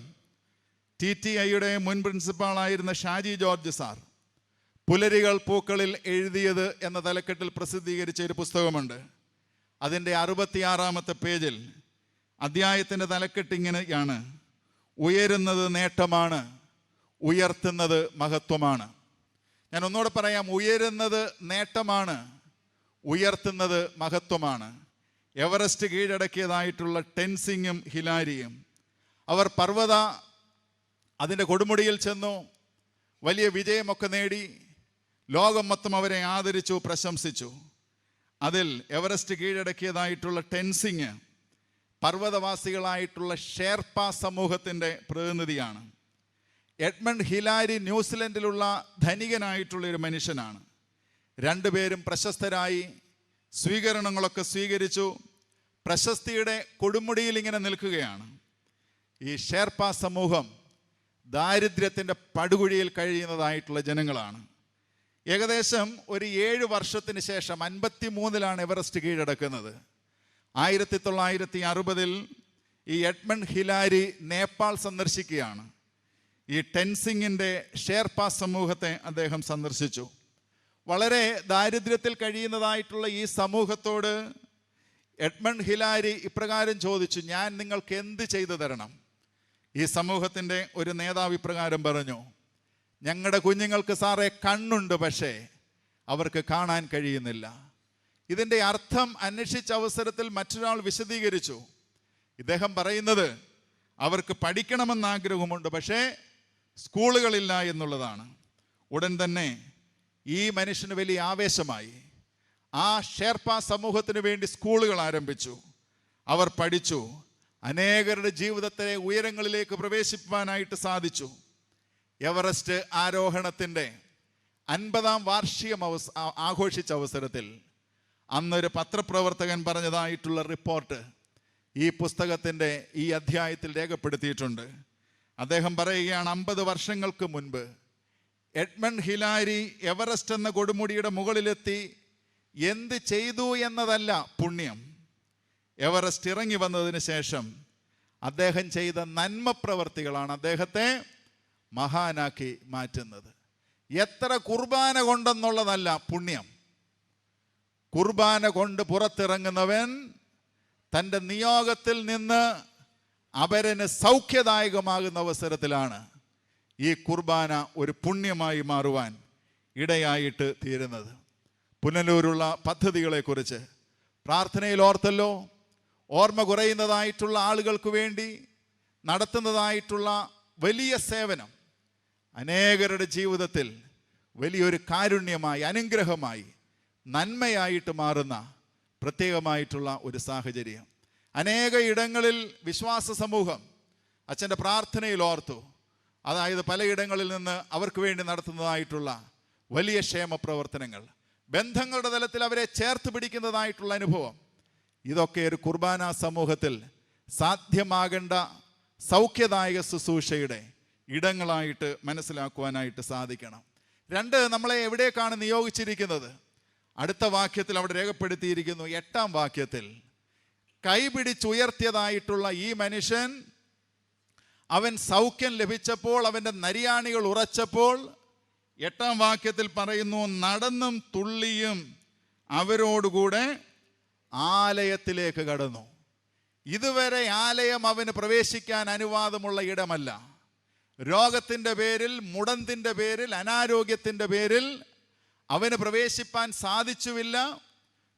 TTIയുടെ മുൻ പ്രിൻസിപ്പാളായിരുന്ന ഷാജി ജോർജ് സാർ പുലരികൾ പൂക്കളിൽ എഴുതിയത് എന്ന തലക്കെട്ടിൽ പ്രസിദ്ധീകരിച്ച ഒരു പുസ്തകമുണ്ട്. അതിൻ്റെ 66-ാമത്തെ പേജിൽ അധ്യായത്തിൻ്റെ തലക്കെട്ടിങ്ങനെയാണ്: ഉയരുന്നത് നേട്ടമാണ്, ഉയർത്തുന്നത് മഹത്വമാണ്. ഞാൻ ഒന്നുകൂടെ പറയാം, ഉയരുന്നത് നേട്ടമാണ്, ഉയർത്തുന്നത് മഹത്വമാണ്. എവറസ്റ്റ് കീഴടക്കിയതായിട്ടുള്ള ടെൻസിങ്ങും ഹിലാരിയും അവർ അതിൻ്റെ കൊടുമുടിയിൽ ചെന്നു, വലിയ വിജയമൊക്കെ നേടി, ലോകം മൊത്തം അവരെ ആദരിച്ചു, പ്രശംസിച്ചു. അതിൽ എവറസ്റ്റ് കീഴടക്കിയതായിട്ടുള്ള ടെൻസിങ് പർവ്വതവാസികളായിട്ടുള്ള ഷേർപ്പ സമൂഹത്തിൻ്റെ പ്രതിനിധിയാണ്. എഡ്മണ്ട് ഹിലാരി ന്യൂസിലൻഡിലുള്ള ധനികനായിട്ടുള്ള ഒരു മനുഷ്യനാണ്. രണ്ടുപേരും പ്രശസ്തരായി, സ്വീകരണങ്ങളൊക്കെ സ്വീകരിച്ചു, പ്രശസ്തിയുടെ കൊടുമുടിയിൽ ഇങ്ങനെ നിൽക്കുകയാണ്. ഈ ഷേർപ്പ സമൂഹം ദാരിദ്ര്യത്തിൻ്റെ പടുകുഴിയിൽ കഴിയുന്നതായിട്ടുള്ള ജനങ്ങളാണ്. ഏകദേശം ഒരു 7 വർഷത്തിന് ശേഷം 53-ലാണ് എവറസ്റ്റ് കീഴടക്കുന്നത്. 1960-ൽ ഈ എഡ്മണ്ട് ഹിലാരി നേപ്പാൾ സന്ദർശിക്കുകയാണ്. ഈ ടെൻസിങ്ങിൻ്റെ ഷേർപ്പ സമൂഹത്തെ അദ്ദേഹം സന്ദർശിച്ചു. വളരെ ദാരിദ്ര്യത്തിൽ കഴിയുന്നതായിട്ടുള്ള ഈ സമൂഹത്തോട് എഡ്മണ്ട് ഹിലാരി ഇപ്രകാരം ചോദിച്ചു, ഞാൻ നിങ്ങൾക്ക് എന്ത് ചെയ്തു തരണം? ഈ സമൂഹത്തിൻ്റെ ഒരു നേതാവ് ഇപ്രകാരം പറഞ്ഞു, ഞങ്ങളുടെ കുഞ്ഞുങ്ങൾക്ക് സാറേ കണ്ണുണ്ട്, പക്ഷേ അവർക്ക് കാണാൻ കഴിയുന്നില്ല. ഇതിൻ്റെ അർത്ഥം അന്വേഷിച്ച അവസരത്തിൽ മറ്റൊരാൾ വിശദീകരിച്ചു. ഇദ്ദേഹം പറയുന്നത്, അവർക്ക് പഠിക്കണമെന്ന് ആഗ്രഹമുണ്ട്, പക്ഷേ സ്കൂളുകളില്ല എന്നുള്ളതാണ്. ഉടൻ തന്നെ ഈ മനുഷ്യന് വലിയ ആവേശമായി. ആ ഷേർപ്പ സമൂഹത്തിന് വേണ്ടി സ്കൂളുകൾ ആരംഭിച്ചു. അവർ പഠിച്ചു. അനേകരുടെ ജീവിതത്തിലെ ഉയരങ്ങളിലേക്ക് പ്രവേശിപ്പാനായിട്ട് സാധിച്ചു. എവറസ്റ്റ് ആരോഹണത്തിൻ്റെ 50-ാം വാർഷികം ആഘോഷിച്ച അവസരത്തിൽ അന്നൊരു പത്രപ്രവർത്തകൻ പറഞ്ഞതായിട്ടുള്ള റിപ്പോർട്ട് ഈ പുസ്തകത്തിൻ്റെ ഈ അധ്യായത്തിൽ രേഖപ്പെടുത്തിയിട്ടുണ്ട്. അദ്ദേഹം പറയുകയാണ്, 50 വർഷങ്ങൾക്ക് മുൻപ് എഡ്മണ്ട് ഹിലാരി എവറസ്റ്റ് എന്ന കൊടുമുടിയുടെ മുകളിലെത്തി എന്ത് ചെയ്തു എന്നതല്ല പുണ്യം. എവറസ്റ്റ് ഇറങ്ങി വന്നതിന് ശേഷം അദ്ദേഹം ചെയ്ത നന്മ പ്രവർത്തികളാണ് അദ്ദേഹത്തെ മഹാനാക്കി മാറ്റുന്നത്. എത്ര കുർബാന കൊണ്ടെന്നുള്ളതല്ല പുണ്യം. കുർബാന കൊണ്ട് പുറത്തിറങ്ങുന്നവൻ തൻ്റെ നിയോഗത്തിൽ നിന്ന് അവരന് സൗഖ്യദായകമാകുന്ന അവസരത്തിലാണ് ഈ കുർബാന ഒരു പുണ്യമായി മാറുവാൻ ഇടയായിട്ട് തീരുന്നത്. പുനലൂരുള്ള പദ്ധതികളെക്കുറിച്ച് പ്രാർത്ഥനയിൽ ഓർത്തല്ലോ. ഓർമ്മ കുറയുന്നതായിട്ടുള്ള ആളുകൾക്ക് വേണ്ടി നടത്തുന്നതായിട്ടുള്ള വലിയ സേവനം അനേകരുടെ ജീവിതത്തിൽ വലിയൊരു കാരുണ്യമായി, അനുഗ്രഹമായി, നന്മയായിട്ട് മാറുന്ന പ്രത്യേകമായിട്ടുള്ള ഒരു സാഹചര്യം. അനേക ഇടങ്ങളിൽ വിശ്വാസ സമൂഹം അച്ഛൻ്റെ പ്രാർത്ഥനയിൽ ഓർത്തു. അതായത് പലയിടങ്ങളിൽ നിന്ന് അവർക്ക് വേണ്ടി നടത്തുന്നതായിട്ടുള്ള വലിയ ക്ഷേമ പ്രവർത്തനങ്ങൾ, ബന്ധങ്ങളുടെ തലത്തിൽ അവരെ ചേർത്ത് പിടിക്കുന്നതായിട്ടുള്ള അനുഭവം, ഇതൊക്കെ ഒരു കുർബാന സമൂഹത്തിൽ സാധ്യമാകേണ്ട സൗഖ്യദായക ശുശ്രൂഷയുടെ ഇടങ്ങളായിട്ട് മനസ്സിലാക്കുവാനായിട്ട് സാധിക്കണം. 2, നമ്മളെ എവിടേക്കാണ് നിയോഗിച്ചിരിക്കുന്നത്? അടുത്ത വാക്യത്തിൽ അവിടെ രേഖപ്പെടുത്തിയിരിക്കുന്നു. 8-ാം വാക്യത്തിൽ കൈപിടിച്ചുയർത്തിയതായിട്ടുള്ള ഈ മനുഷ്യൻ, അവൻ സൗഖ്യം ലഭിച്ചപ്പോൾ, അവൻ്റെ നരിയാണികൾ ഉറച്ചപ്പോൾ, 8-ാം വാക്യത്തിൽ പറയുന്നു, നടന്നും തുള്ളിയും അവരോടുകൂടെ ആലയത്തിലേക്ക് കടന്നു. ഇതുവരെ ആലയം അവന് പ്രവേശിക്കാൻ അനുവാദമുള്ള ഇടമല്ല. രോഗത്തിൻ്റെ പേരിൽ, മുടന്തിൻ്റെ പേരിൽ, അനാരോഗ്യത്തിൻ്റെ പേരിൽ അവന് പ്രവേശിപ്പാൻ സാധിച്ചുമില്ല.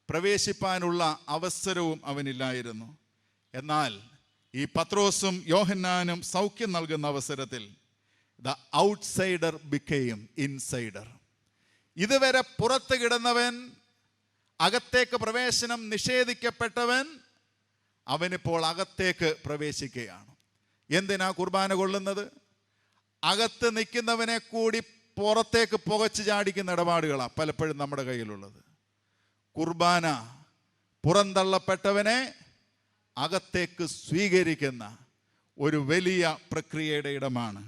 പ്രവേശിപ്പാനുള്ള അവസരവും അവനില്ലായിരുന്നു. എന്നാൽ ഈ പത്രോസും യോഹന്നാനും സൗഖ്യം നൽകുന്ന അവസരത്തിൽ ദ ഔട്ട്സൈഡർ ബിക്കെയിം ഇൻസൈഡർ. ഇതുവരെ പുറത്ത് കിടന്നവൻ അകത്തേക്ക് പ്രവേശനം നിഷേധിക്കപ്പെട്ടവൻ അവനിപ്പോൾ അകത്തേക്ക് പ്രവേശിക്കുകയാണ്. എന്തിനാ കുർബാന കൊള്ളുന്നത്? അകത്ത് നിൽക്കുന്നവനെ കൂടി പുറത്തേക്ക് പുകച്ച് ചാടിക്കുന്ന ഇടപാടുകളാണ് പലപ്പോഴും നമ്മുടെ കയ്യിലുള്ളത്. കുർബാന പുറന്തള്ളപ്പെട്ടവനെ അകത്തേക്ക് സ്വീകരിക്കുന്ന ഒരു വലിയ പ്രക്രിയയുടെ ഇടമാണ്.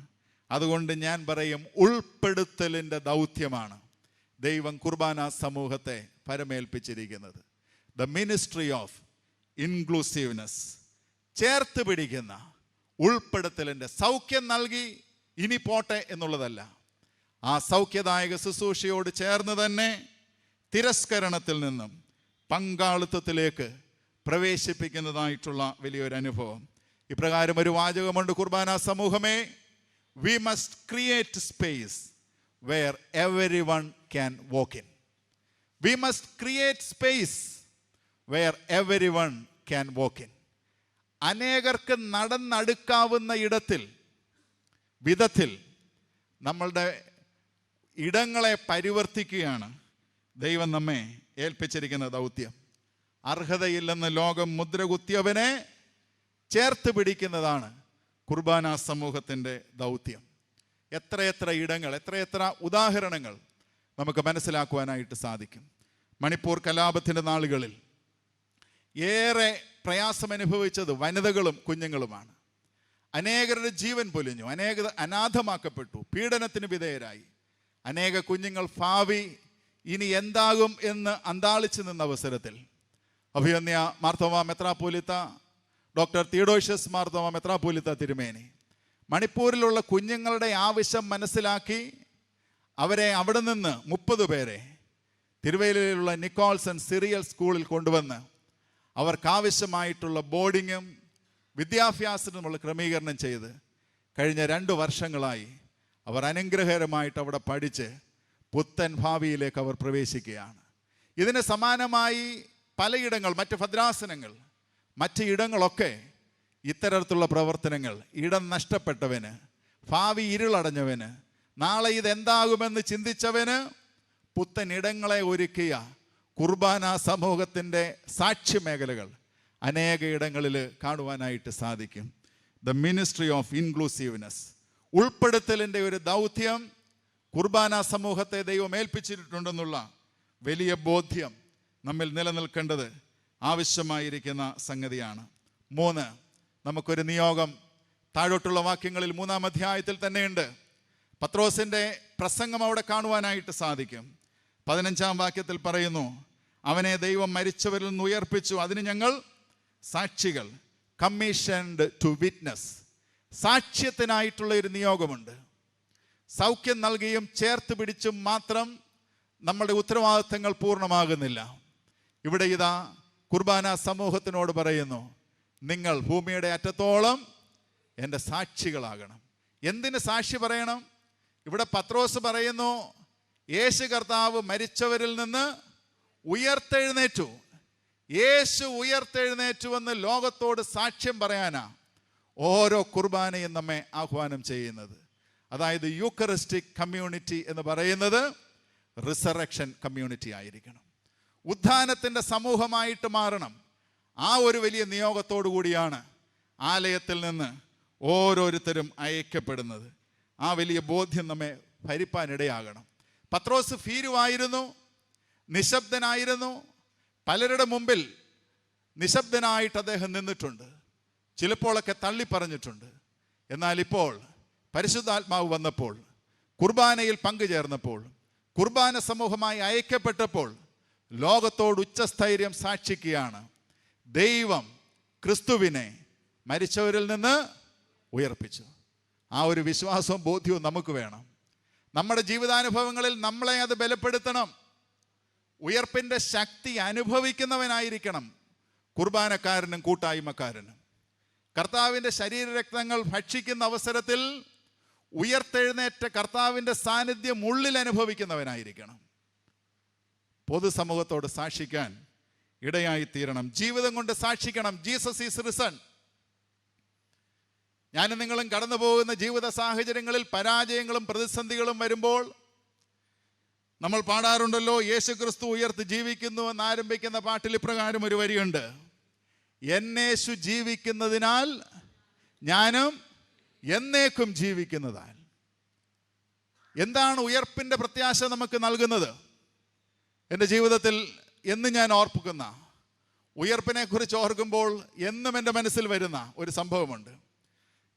അതുകൊണ്ട് ഞാൻ പറയും, ഉൾപ്പെടുത്തലിൻ്റെ ദൗത്യമാണ് ദൈവം കുർബാന സമൂഹത്തെ പരമേൽപ്പിച്ചിരിക്കുന്നത്. ദ മിനിസ്ട്രി ഓഫ് ഇൻക്ലൂസീവ്നെസ്, ചേർത്ത് പിടിക്കുന്ന ഉൾപ്പെടുത്തലിൻ്റെ. സൗഖ്യം നൽകി ഇനി പോട്ടെ എന്നുള്ളതല്ല, ആ സൗഖ്യദായക ശുശ്രൂഷയോട് ചേർന്ന് തന്നെ തിരസ്കരണത്തിൽ നിന്നും പങ്കാളിത്തത്തിലേക്ക് പ്രവേശിപ്പിക്കുന്നതായിട്ടുള്ള വലിയൊരു അനുഭവം. ഇപ്രകാരം ഒരു വാചകമുണ്ട് കുർബാന സമൂഹമേ: we must create space where everyone can walk in. We must create space where everyone can walk in. അനേകർക്ക് നടന്നടുക്കാവുന്ന വിധത്തിൽ നമ്മളുടെ ഇടങ്ങളെ പരിവർത്തിക്കുകയാണ് ദൈവം നമ്മെ ഏൽപ്പിച്ചിരിക്കുന്ന ദൗത്യം. അർഹതയില്ലെന്ന് ലോകം മുദ്രകുത്തിയവനെ ചേർത്ത് പിടിക്കുന്നതാണ് കുർബാന സമൂഹത്തിൻ്റെ ദൗത്യം. എത്രയെത്ര ഇടങ്ങൾ, എത്രയെത്ര ഉദാഹരണങ്ങൾ നമുക്ക് മനസ്സിലാക്കുവാനായിട്ട് സാധിക്കും. മണിപ്പൂർ കലാപത്തിൻ്റെ നാളുകളിൽ ഏറെ പ്രയാസമനുഭവിച്ചത് വനിതകളും കുഞ്ഞുങ്ങളുമാണ്. അനേകരുടെ ജീവൻ പൊലിഞ്ഞു, അനേകർ അനാഥമാക്കപ്പെട്ടു, പീഡനത്തിന് വിധേയരായി. അനേക കുഞ്ഞുങ്ങൾ ഭാവി ഇനി എന്താകും എന്ന് അന്താളിച്ചു നിന്ന അവസരത്തിൽ അഭിവന്യ മാർത്തോമാ മെത്രാപ്പോലിത്ത ഡോക്ടർ തിയോഡോഷ്യസ് മാർത്തോമാ മെത്രാപ്പോലിത്ത തിരുമേനി മണിപ്പൂരിലുള്ള കുഞ്ഞുങ്ങളുടെ ആവശ്യം മനസ്സിലാക്കി അവരെ അവിടെ നിന്ന് 30 പേരെ തിരുവല്ലയിലുള്ള നിക്കോൾസൺ സിറിയൽ സ്കൂളിൽ കൊണ്ടുവന്ന് അവർക്കാവശ്യമായിട്ടുള്ള ബോർഡിങ്ങും വിദ്യാഭ്യാസത്തിനുമുള്ള ക്രമീകരണം ചെയ്ത് കഴിഞ്ഞ 2 വർഷങ്ങളായി അവർ അനുഗ്രഹകരമായിട്ട് അവിടെ പഠിച്ച് പുത്തൻ ഭാവിയിലേക്ക് അവർ പ്രവേശിക്കുകയാണ്. ഇതിന് സമാനമായി പലയിടങ്ങൾ, മറ്റ് ഭദ്രാസനങ്ങൾ, മറ്റ് ഇടങ്ങളൊക്കെ ഇത്തരത്തിലുള്ള പ്രവർത്തനങ്ങൾ, ഇടം നഷ്ടപ്പെട്ടവന്, ഭാവി ഇരുളടഞ്ഞവന്, നാളെ ഇതെന്താകുമെന്ന് ചിന്തിച്ചവന് പുത്തൻ ഇടങ്ങളെ ഒരുക്കിയ കുർബാന സമൂഹത്തിൻ്റെ സാക്ഷ്യ മേഖലകൾ അനേക ഇടങ്ങളിൽ കാണുവാനായിട്ട് സാധിക്കും. ദ മിനിസ്ട്രി ഓഫ് ഇൻക്ലൂസീവ്നെസ്, ഉൾപ്പെടുത്തലിൻ്റെ ഒരു ദൗത്യം കുർബാന സമൂഹത്തെ ദൈവം ഏൽപ്പിച്ചിട്ടുണ്ടെന്നുള്ള വലിയ ബോധ്യം നമ്മിൽ നിലനിൽക്കേണ്ടത് ആവശ്യമായിരിക്കുന്ന സംഗതിയാണ്. 3, നമുക്കൊരു നിയോഗം താഴോട്ടുള്ള വാക്യങ്ങളിൽ 3-ാം അധ്യായത്തിൽ തന്നെയുണ്ട്. പത്രോസിൻ്റെ പ്രസംഗം അവിടെ കാണുവാനായിട്ട് സാധിക്കും. 15-ാം വാക്യത്തിൽ പറയുന്നു, അവനെ ദൈവം മരിച്ചവരിൽ നിന്ന് ഉയർപ്പിച്ചു, അതിന് ഞങ്ങൾ സാക്ഷികൾ. കമ്മീഷൻഡ് ടു വിറ്റ്നസ്, സാക്ഷ്യത്തിനായിട്ടുള്ള ഒരു നിയോഗമുണ്ട്. സൗഖ്യം നൽകിയും ചേർത്ത് പിടിച്ചും മാത്രം നമ്മുടെ ഉത്തരവാദിത്തങ്ങൾ പൂർണ്ണമാകുന്നില്ല. ഇവിടെ ഇതാ കുർബാന സമൂഹത്തിനോട് പറയുന്നു, നിങ്ങൾ ഭൂമിയുടെ അറ്റത്തോളം എൻ്റെ സാക്ഷികളാകണം. എന്തിന് സാക്ഷി പറയണം? ഇവിടെ പത്രോസ് പറയുന്നു, യേശു കർത്താവ് മരിച്ചവരിൽ നിന്ന് ഉയർത്തെഴുന്നേറ്റു. യേശു ഉയർത്തെഴുന്നേറ്റുവെന്ന് ലോകത്തോട് സാക്ഷ്യം പറയാനാ ഓരോ കുർബാനയും നമ്മെ ആഹ്വാനം ചെയ്യുന്നത്. അതായത് യൂക്കറിസ്റ്റിക് കമ്മ്യൂണിറ്റി എന്ന് പറയുന്നത് റിസറക്ഷൻ കമ്മ്യൂണിറ്റി ആയിരിക്കണം, ഉത്ഥാനത്തിൻ്റെ സമൂഹമായിട്ട് മാറണം. ആ ഒരു വലിയ നിയോഗത്തോടു കൂടിയാണ് ആലയത്തിൽ നിന്ന് ഓരോരുത്തരും അയക്കപ്പെടുന്നത്. ആ വലിയ ബോധ്യം നമ്മെ ഭരിപ്പാനിടയാകണം. പത്രോസ് ഭീരുവായിരുന്നു, നിശബ്ദനായിരുന്നു. പലരുടെ മുമ്പിൽ നിശബ്ദനായിട്ട് അദ്ദേഹം നിന്നിട്ടുണ്ട്, ചിലപ്പോഴൊക്കെ തള്ളിപ്പറഞ്ഞിട്ടുണ്ട്. എന്നാൽ ഇപ്പോൾ പരിശുദ്ധാത്മാവ് വന്നപ്പോൾ, കുർബാനയിൽ പങ്കുചേർന്നപ്പോൾ, കുർബാന സമൂഹമായി അയക്കപ്പെട്ടപ്പോൾ ലോകത്തോട് ഉച്ചസ്ഥൈര്യം സാക്ഷിക്കുകയാണ്, ദൈവം ക്രിസ്തുവിനെ മരിച്ചവരിൽ നിന്ന് ഉയർപ്പിച്ചു. ആ ഒരു വിശ്വാസവും ബോധ്യവും നമുക്ക് വേണം. നമ്മുടെ ജീവിതാനുഭവങ്ങളിൽ നമ്മളെ അത് ബലപ്പെടുത്തണം. ഉയർപ്പിൻ്റെ ശക്തി അനുഭവിക്കുന്നവനായിരിക്കണം കുർബാനക്കാരനും കൂട്ടായ്മക്കാരനും. കർത്താവിൻ്റെ ശരീരരക്തങ്ങൾ ഭക്ഷിക്കുന്ന അവസരത്തിൽ ഉയർത്തെഴുന്നേറ്റ കർത്താവിൻ്റെ സാന്നിധ്യം ഉള്ളിൽ അനുഭവിക്കുന്നവനായിരിക്കണം. പൊതുസമൂഹത്തോട് സാക്ഷിക്കാൻ ഇടയായിത്തീരണം. ജീവിതം കൊണ്ട് സാക്ഷിക്കണം. Jesus is risen. ഞാനും നിങ്ങളും കടന്നു പോകുന്ന ജീവിത സാഹചര്യങ്ങളിൽ പരാജയങ്ങളും പ്രതിസന്ധികളും വരുമ്പോൾ നമ്മൾ പാടാറുണ്ടല്ലോ, യേശു ക്രിസ്തു ഉയർത്ത് ജീവിക്കുന്നു എന്ന് ആരംഭിക്കുന്ന പാട്ടിൽ ഇപ്രകാരം ഒരു വരിയുണ്ട്: എന്നേശു ജീവിക്കുന്നതിനാൽ ഞാനും എന്നേക്കും ജീവിക്കുന്നതാൽ. എന്താണ് ഉയർപ്പിൻ്റെ പ്രത്യാശ നമുക്ക് നൽകുന്നത്? എൻ്റെ ജീവിതത്തിൽ എന്നും ഞാൻ ഓർപ്പിക്കുന്ന, ഉയർപ്പിനെ കുറിച്ച് ഓർക്കുമ്പോൾ എന്നും എൻ്റെ മനസ്സിൽ വരുന്ന ഒരു സംഭവമുണ്ട്.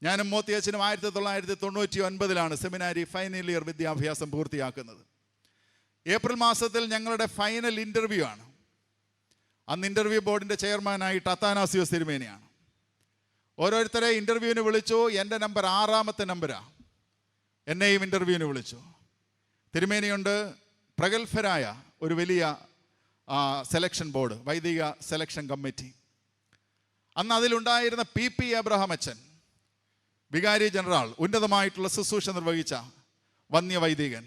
ഞാനും മോത്തിയച്ഛനും 1999 സെമിനാരി ഫൈനൽ ഇയർ വിദ്യാഭ്യാസം പൂർത്തിയാക്കുന്നത്. ഏപ്രിൽ മാസത്തിൽ ഞങ്ങളുടെ ഫൈനൽ ഇൻ്റർവ്യൂ ആണ്. അന്ന് ഇൻ്റർവ്യൂ ബോർഡിൻ്റെ ചെയർമാനായിട്ട് അത്താനാസിയോസ് തിരുമേനിയാണ്. ഓരോരുത്തരെ ഇൻ്റർവ്യൂവിന് വിളിച്ചു. എൻ്റെ നമ്പർ 6ാമത്തെ നമ്പരാണ്. എന്നെയും ഇൻ്റർവ്യൂവിന് വിളിച്ചു. തിരുമേനിയുണ്ട്, പ്രഗത്ഭരായ ഒരു വലിയ സെലക്ഷൻ ബോർഡ്, വൈദിക സെലക്ഷൻ കമ്മിറ്റി. അന്ന് അതിലുണ്ടായിരുന്ന PP എബ്രഹാം അച്ഛൻ, വികാരി ജനറൽ, ഉന്നതമായിട്ടുള്ള ശുശ്രൂഷ നിർവഹിച്ച വന്യ വൈദികൻ.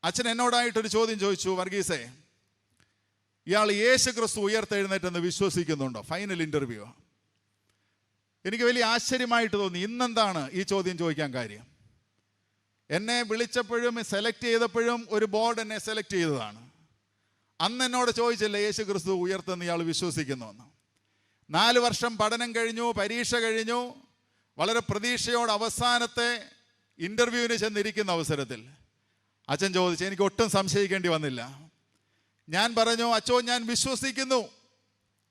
അച്ഛൻ എന്നോടായിട്ടൊരു ചോദ്യം ചോദിച്ചു: വർഗീസേ, ഇയാൾ യേശു ക്രിസ്തു ഉയർത്തെഴുന്നേറ്റെന്ന് വിശ്വസിക്കുന്നുണ്ടോ? Final interview. എനിക്ക് വലിയ ആശ്ചര്യമായിട്ട് തോന്നി. ഇന്നെന്താണ് ഈ ചോദ്യം ചോദിക്കാൻ കാര്യം? എന്നെ വിളിച്ചപ്പോഴും സെലക്ട് ചെയ്തപ്പോഴും ഒരു ബോർഡ് എന്നെ സെലക്ട് ചെയ്തതാണ്. അന്ന് എന്നോട് ചോദിച്ചില്ല യേശു ക്രിസ്തു ഉയർത്തെന്ന് ഇയാൾ വിശ്വസിക്കുന്നുവെന്ന്. 4 വർഷം പഠനം കഴിഞ്ഞു, പരീക്ഷ കഴിഞ്ഞു, വളരെ പ്രതീക്ഷയോടെ അവസാനത്തെ ഇൻ്റർവ്യൂവിന് ചെന്നിരിക്കുന്ന അവസരത്തിൽ അച്ഛൻ ചോദിച്ചു. എനിക്ക് ഒട്ടും സംശയിക്കേണ്ടി വന്നില്ല. ഞാൻ പറഞ്ഞു, അച്ചോ ഞാൻ വിശ്വസിക്കുന്നു,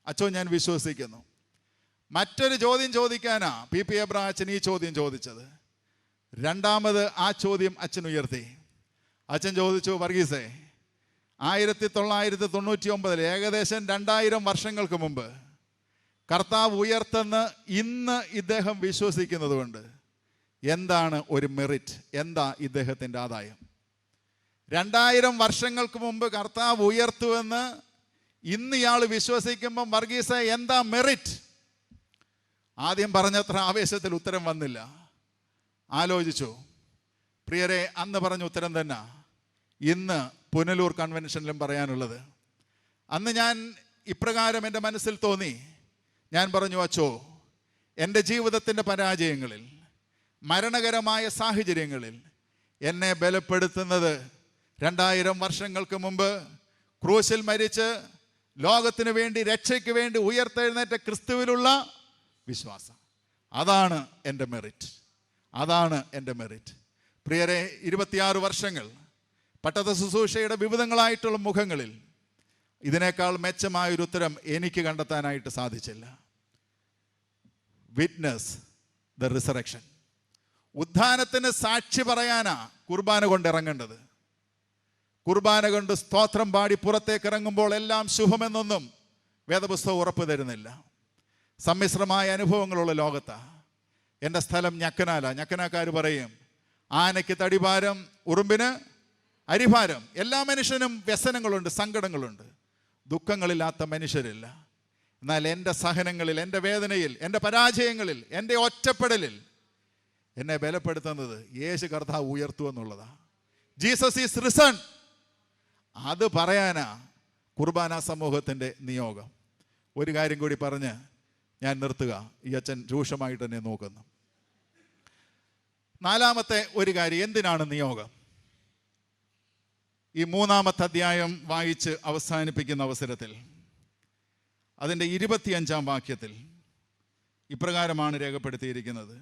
അച്ചോ ഞാൻ വിശ്വസിക്കുന്നു. മറ്റൊരു ചോദ്യം ചോദിക്കാനാ PP എബ്രഹാം അച്ഛൻ ഈ ചോദ്യം ചോദിച്ചത്. രണ്ടാമത് ആ ചോദ്യം അച്ഛൻ ഉയർത്തി. അച്ഛൻ ചോദിച്ചു: വർഗീസേ, 1999 ഏകദേശം 2000 വർഷങ്ങൾക്ക് മുമ്പ് കർത്താവ് ഉയർത്തെന്ന് ഇന്ന് ഇദ്ദേഹം വിശ്വസിക്കുന്നത് കൊണ്ട് എന്താണ് ഒരു മെറിറ്റ്? എന്താ ഇദ്ദേഹത്തിൻ്റെ ആദായം? 2000 വർഷങ്ങൾക്ക് മുമ്പ് കർത്താവ് ഉയർത്തുവെന്ന് ഇന്ന് ഇയാൾ വിശ്വസിക്കുമ്പം വർഗീസ എന്താ മെറിറ്റ്? ആദ്യം പറഞ്ഞത്ര ആവേശത്തിൽ ഉത്തരം വന്നില്ല. ആലോചിച്ചു. പ്രിയരെ, അന്ന് പറഞ്ഞ ഉത്തരം തന്നെ ഇന്ന് പുനലൂർ കൺവെൻഷനിലും പറയാനുള്ളത്. അന്ന് ഞാൻ ഇപ്രകാരം എൻ്റെ മനസ്സിൽ തോന്നി. ഞാൻ പറഞ്ഞു, അച്ചോ, എൻ്റെ ജീവിതത്തിൻ്റെ പരാജയങ്ങളിൽ, മരണകരമായ സാഹചര്യങ്ങളിൽ എന്നെ ബലപ്പെടുത്തുന്നത് 2000 വർഷങ്ങൾക്ക് മുമ്പ് ക്രൂശിൽ മരിച്ച് ലോകത്തിന് വേണ്ടി, രക്ഷയ്ക്ക് വേണ്ടി ഉയർത്തെഴുന്നേറ്റ ക്രിസ്തുവിലുള്ള വിശ്വാസം. അതാണ് എൻ്റെ മെറിറ്റ്, അതാണ് എൻ്റെ മെറിറ്റ്. പ്രിയരെ, 26 വർഷങ്ങൾ പട്ടത്ത ശുശ്രൂഷയുടെ വിവിധങ്ങളായിട്ടുള്ള മുഖങ്ങളിൽ ഇതിനേക്കാൾ മെച്ചമായൊരു ഉത്തരം എനിക്ക് കണ്ടെത്താനായിട്ട് സാധിച്ചില്ല. Witness the resurrection. ഉത്ഥാനത്തിന് സാക്ഷി പറയാനാ കുർബാന കൊണ്ട് ഇറങ്ങേണ്ടത്. കുർബാന കൊണ്ട് സ്തോത്രം പാടി പുറത്തേക്ക് ഇറങ്ങുമ്പോൾ എല്ലാം ശുഭമെന്നൊന്നും വേദപുസ്തകം ഉറപ്പ് തരുന്നില്ല. സമ്മിശ്രമായ അനുഭവങ്ങളുള്ള ലോകത്താണ്. എൻ്റെ സ്ഥലം ഞക്കനാല. ഞക്കനാക്കാർ പറയും, ആനയ്ക്ക് തടിഭാരം, ഉറുമ്പിന് അരിഭാരം. എല്ലാ മനുഷ്യനും വ്യസനങ്ങളുണ്ട്, സങ്കടങ്ങളുണ്ട്. ദുഃഖങ്ങളില്ലാത്ത മനുഷ്യരില്ല. എന്നാൽ എൻ്റെ സഹനങ്ങളിൽ, എൻ്റെ വേദനയിൽ, എൻ്റെ പരാജയങ്ങളിൽ, എൻ്റെ ഒറ്റപ്പെടലിൽ എന്നെ ബലപ്പെടുത്തുന്നത് യേശു കർത്താവ് ഉയർത്തു എന്നുള്ളതാണ്. Jesus is risen. അത് പറയാനാ കുർബാന സമൂഹത്തിൻ്റെ നിയോഗം. ഒരു കാര്യം കൂടി പറഞ്ഞ് ഞാൻ നിർത്തുക. ഈ അച്ഛൻ രൂക്ഷമായിട്ട് തന്നെ നോക്കുന്നു. 4ാമത്തെ ഒരു കാര്യം, എന്തിനാണ് നിയോഗം? ഈ 3ാമത്തെ അധ്യായം വായിച്ച് അവസാനിപ്പിക്കുന്ന അവസരത്തിൽ അതിൻ്റെ 25ാം വാക്യത്തിൽ ഇപ്രകാരമാണ് രേഖപ്പെടുത്തിയിരിക്കുന്നത്: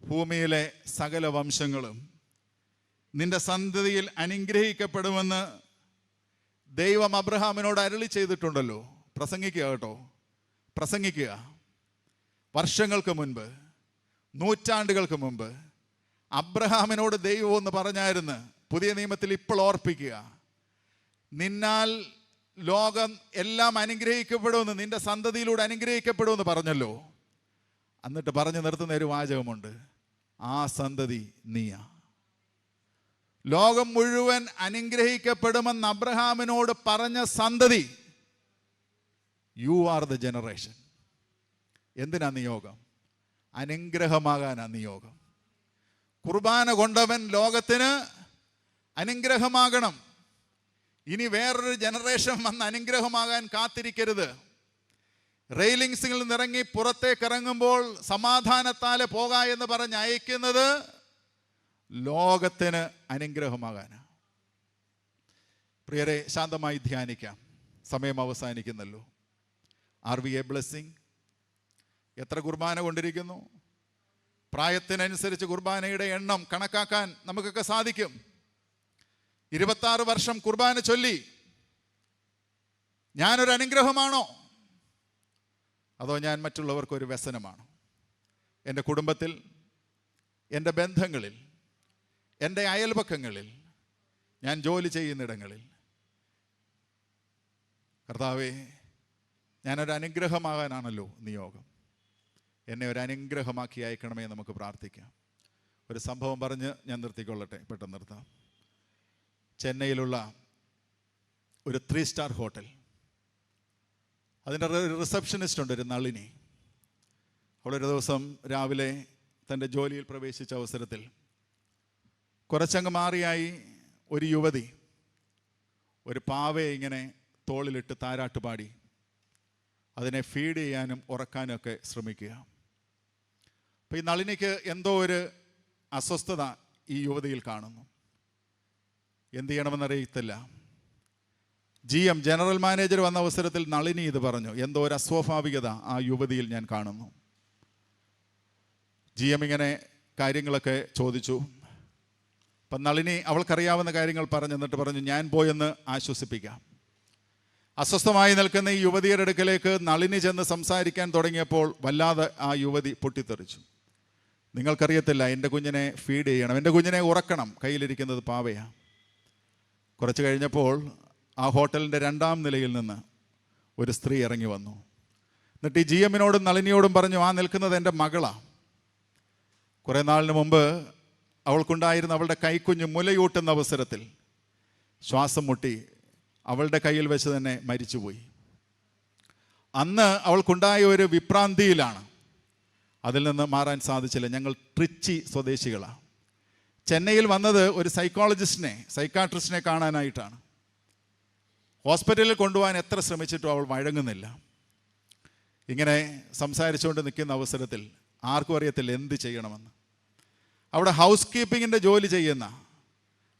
ഭൂമിയിലെ സകല വംശങ്ങളും നിന്റെ സന്തതിയിൽ അനുഗ്രഹിക്കപ്പെടുമെന്ന് ദൈവം അബ്രഹാമിനോട് അരുളി ചെയ്തിട്ടുണ്ടല്ലോ. പ്രസംഗിക്കുക കേട്ടോ, പ്രസംഗിക്കുക. വർഷങ്ങൾക്ക് മുൻപ്, നൂറ്റാണ്ടുകൾക്ക് മുമ്പ് അബ്രഹാമിനോട് ദൈവം എന്ന് പറഞ്ഞായിരുന്നു. പുതിയ നിയമത്തിൽ ഇപ്പോൾ ഓർപ്പിക്കുക. നിന്നാൽ ലോകം എല്ലാം അനുഗ്രഹിക്കപ്പെടുമെന്ന്, നിന്റെ സന്തതിയിലൂടെ അനുഗ്രഹിക്കപ്പെടുമെന്ന് പറഞ്ഞല്ലോ. എന്നിട്ട് പറഞ്ഞു നിർത്തുന്ന ഒരു വാചകമുണ്ട്: ആ സന്തതി നീയാ. ലോകം മുഴുവൻ അനുഗ്രഹിക്കപ്പെടുമെന്ന് അബ്രഹാമിനോട് പറഞ്ഞ സന്തതി, യു ആർ ദ ജനറേഷൻ. എന്തിനാ നിയോഗം? അനുഗ്രഹമാകാനാ നിയോഗം. കുർബാന കൊണ്ടവൻ ലോകത്തിന് അനുഗ്രഹമാകണം. ഇനി വേറൊരു ജനറേഷൻ വന്ന് അനുഗ്രഹമാകാൻ കാത്തിരിക്കരുത്. റെയിലിങ്സിൽ നിന്നിറങ്ങി പുറത്തേക്ക് ഇറങ്ങുമ്പോൾ സമാധാനത്താലെ പോകാ എന്ന് പറഞ്ഞ് അയക്കുന്നത് ലോകത്തിന് അനുഗ്രഹമാകാനാണ്. പ്രിയരെ, ശാന്തമായി ധ്യാനിക്കാം. സമയം അവസാനിക്കുന്നല്ലോ. Are we a blessing? എത്ര കുർബാന കൊണ്ടിരിക്കുന്നു? പ്രായത്തിനനുസരിച്ച് കുർബാനയുടെ എണ്ണം കണക്കാക്കാൻ നമുക്കൊക്കെ സാധിക്കും. 26 വർഷം കുർബാന ചൊല്ലി ഞാനൊരു അനുഗ്രഹമാണോ, അതോ ഞാൻ മറ്റുള്ളവർക്കൊരു വ്യസനമാണോ? എൻ്റെ കുടുംബത്തിൽ, എൻ്റെ ബന്ധങ്ങളിൽ, എൻ്റെ അയൽപക്കങ്ങളിൽ, ഞാൻ ജോലി ചെയ്യുന്നിടങ്ങളിൽ, കർത്താവേ, ഞാനൊരു അനുഗ്രഹമാകാനാണല്ലോ നിയോഗം. എന്നെ ഒരു അനുഗ്രഹമാക്കി അയക്കണമേ നമുക്ക് പ്രാർത്ഥിക്കാം. ഒരു സംഭവം പറഞ്ഞ് ഞാൻ നിർത്തിക്കൊള്ളട്ടെ, പെട്ടെന്ന് നിർത്താം. ചെന്നൈയിലുള്ള ഒരു 3 സ്റ്റാർ ഹോട്ടൽ, അതിൻ്റെ റിസപ്ഷനിസ്റ്റ് ഉണ്ട്, ഒരു നളിനി. അവളൊരു ദിവസം രാവിലെ തൻ്റെ ജോലിയിൽ പ്രവേശിച്ച അവസരത്തിൽ കുറച്ചങ്ങ് മാറിയായി ഒരു യുവതി ഒരു പാവയെ ഇങ്ങനെ തോളിലിട്ട് താരാട്ട് പാടി അതിനെ ഫീഡ് ചെയ്യാനും ഉറക്കാനും ഒക്കെ ശ്രമിക്കുക. അപ്പോൾ ഈ നളിനിക്ക് എന്തോ ഒരു അസ്വസ്ഥത ഈ യുവതിയിൽ കാണുന്നു. എന്ത് ചെയ്യണമെന്നറിയത്തില്ല. GM ജനറൽ മാനേജർ വന്ന അവസരത്തിൽ നളിനി ഇത് പറഞ്ഞു. എന്തോ ഒരു അസ്വാഭാവികത ആ യുവതിയിൽ ഞാൻ കാണുന്നു. GM ഇങ്ങനെ കാര്യങ്ങളൊക്കെ ചോദിച്ചു. അപ്പം നളിനി അവൾക്കറിയാവുന്ന കാര്യങ്ങൾ എന്നിട്ട് പറഞ്ഞു, ഞാൻ പോയെന്ന് ആശ്വസിപ്പിക്കാം. അസ്വസ്ഥമായി നിൽക്കുന്ന ഈ യുവതിയുടെ അടുക്കലേക്ക് നളിനി ചെന്ന് സംസാരിക്കാൻ തുടങ്ങിയപ്പോൾ വല്ലാതെ ആ യുവതി പൊട്ടിത്തെറിച്ചു. നിങ്ങൾക്കറിയത്തില്ല, എൻ്റെ കുഞ്ഞിനെ ഫീഡ് ചെയ്യണം, എൻ്റെ കുഞ്ഞിനെ ഉറക്കണം, കയ്യിലിരിക്കുന്നത് പാവയാണ്. കുറച്ച് കഴിഞ്ഞപ്പോൾ ആ ഹോട്ടലിൻ്റെ 2ാം നിലയിൽ നിന്ന് ഒരു സ്ത്രീ ഇറങ്ങി വന്നു. എന്നിട്ട് ഈ GMനോടും നളിനിയോടും പറഞ്ഞു, ആ നിൽക്കുന്നത് എൻ്റെ മകളാണ്. കുറേ നാളിന് മുമ്പ് അവൾക്കുണ്ടായിരുന്ന അവളുടെ കൈക്കുഞ്ഞ് മുലയൂട്ടുന്ന അവസരത്തിൽ ശ്വാസം മുട്ടി അവളുടെ കയ്യിൽ വെച്ച് തന്നെ മരിച്ചുപോയി. അന്ന് അവൾക്കുണ്ടായ ഒരു വിഭ്രാന്തിയിലാണ്. അതിൽ നിന്ന് മാറാൻ സാധിച്ചില്ല. ഞങ്ങൾ ട്രിച്ചി സ്വദേശികളാണ്. ചെന്നൈയിൽ വന്നത് ഒരു സൈക്കാട്രിസ്റ്റിനെ കാണാനായിട്ടാണ്. ഹോസ്പിറ്റലിൽ കൊണ്ടുപോകാൻ എത്ര ശ്രമിച്ചിട്ടും അവൾ വഴങ്ങുന്നില്ല. ഇങ്ങനെ സംസാരിച്ചുകൊണ്ട് നിൽക്കുന്ന അവസരത്തിൽ ആർക്കും അറിയത്തില്ല എന്ത് ചെയ്യണമെന്ന്. അവിടെ ഹൗസ് കീപ്പിങ്ങിൻ്റെ ജോലി ചെയ്യുന്ന,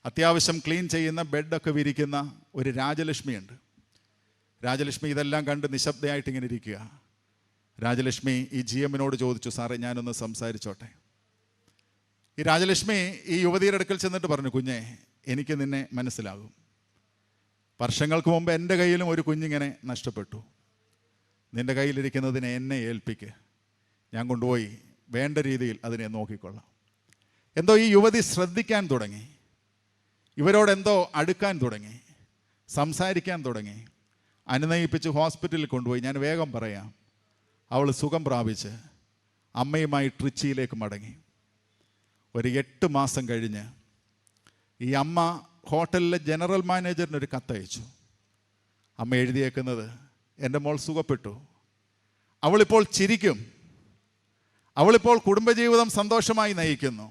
അത്യാവശ്യം ക്ലീൻ ചെയ്യുന്ന, ബെഡൊക്കെ വിരിക്കുന്ന ഒരു രാജലക്ഷ്മിയുണ്ട്. രാജലക്ഷ്മി ഇതെല്ലാം കണ്ട് നിശബ്ദയായിട്ട് ഇങ്ങനെ ഇരിക്കുക. രാജലക്ഷ്മി ഈ GMനോട് ചോദിച്ചു, സാറേ ഞാനൊന്ന് സംസാരിച്ചോട്ടെ. ഈ രാജലക്ഷ്മി ഈ യുവതിയുടെ അടുക്കൽ ചെന്നിട്ട് പറഞ്ഞു, കുഞ്ഞെ, എനിക്ക് നിന്നെ മനസ്സിലാകും. വർഷങ്ങൾക്ക് മുമ്പ് എൻ്റെ കയ്യിലും ഒരു കുഞ്ഞിങ്ങനെ നഷ്ടപ്പെട്ടു. നിൻ്റെ കയ്യിലിരിക്കുന്നതിനെ എന്നെ ഏൽപ്പിക്ക്, ഞാൻ കൊണ്ടുപോയി വേണ്ട രീതിയിൽ അതിനെ നോക്കിക്കൊള്ളാം. എന്തോ ഈ യുവതി ശ്രദ്ധിക്കാൻ തുടങ്ങി. ഇവരോടെന്തോ അടുക്കാൻ തുടങ്ങി, സംസാരിക്കാൻ തുടങ്ങി. അനുനയിപ്പിച്ച് ഹോസ്പിറ്റലിൽ കൊണ്ടുപോയി. ഞാൻ വേഗം പറയാം, അവൾ സുഖം പ്രാപിച്ച് അമ്മയുമായി ട്രിച്ചിയിലേക്ക് മടങ്ങി. ഒരു 8 മാസം കഴിഞ്ഞ് ഈ അമ്മ ഹോട്ടലിലെ ജനറൽ മാനേജറിനൊരു കത്തയച്ചു. അമ്മ എഴുതിയേക്കുന്നത്, എൻ്റെ മോൾ സുഖപ്പെട്ടു, അവളിപ്പോൾ ചിരിക്കും, അവളിപ്പോൾ കുടുംബജീവിതം സന്തോഷമായി നയിക്കുന്നു,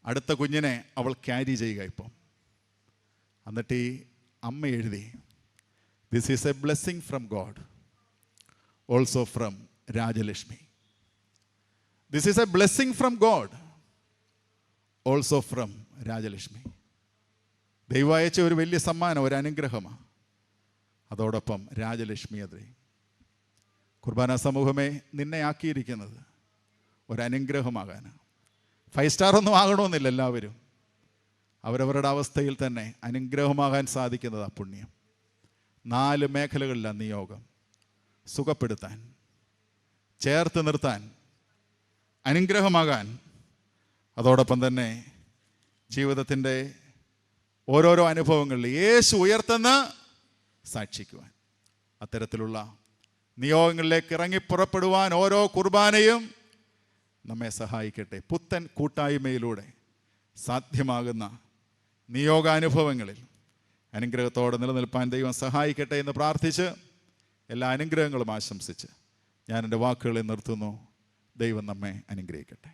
അടുത്ത കുഞ്ഞിനെ അവൾ ക്യാരി ചെയ്യുക ഇപ്പം. എന്നിട്ട് ഈ അമ്മ എഴുതി, this is A blessing from God, also from Rajalakshmi. This is A blessing from God, also from Rajalakshmi. ദൈവം അയച്ച ഒരു വലിയ സമ്മാനം, ഒരു അനുഗ്രഹമാണ്. അതോടൊപ്പം രാജലക്ഷ്മി അത്രേ. കുർബാന സമൂഹമേ, നിന്നെ ആക്കിയിരിക്കുന്നത് ഒരനുഗ്രഹമാകാനാണ്. 5 സ്റ്റാർ ഒന്നും ആകണമെന്നില്ല. എല്ലാവരും അവരവരുടെ അവസ്ഥയിൽ തന്നെ അനുഗ്രഹമാകാൻ സാധിക്കുന്നതാ പുണ്യം. 4 മേഖലകളിലാണ് നിയോഗം: സുഖപ്പെടുത്താൻ, ചേർത്ത് നിർത്താൻ, അനുഗ്രഹമാകാൻ, അതോടൊപ്പം തന്നെ ജീവിതത്തിൻ്റെ ഓരോരോ അനുഭവങ്ങളിൽ യേശു ഉയർത്തെന്ന് സാക്ഷിക്കുവാൻ. അത്തരത്തിലുള്ള നിയോഗങ്ങളിലേക്ക് ഇറങ്ങി പുറപ്പെടുവാൻ ഓരോ കുർബാനയും നമ്മെ സഹായിക്കട്ടെ. പുത്തൻ കൂട്ടായ്മയിലൂടെ സാധ്യമാകുന്ന നിയോഗാനുഭവങ്ങളിൽ അനുഗ്രഹത്തോടെ നിലനിൽപ്പാൻ ദൈവം സഹായിക്കട്ടെ എന്ന് പ്രാർത്ഥിച്ച് എല്ലാ അനുഗ്രഹങ്ങളും ആശംസിച്ച് ഞാൻ എൻ്റെ വാക്കുകളെ നിർത്തുന്നു. ദൈവം നമ്മെ അനുഗ്രഹിക്കട്ടെ.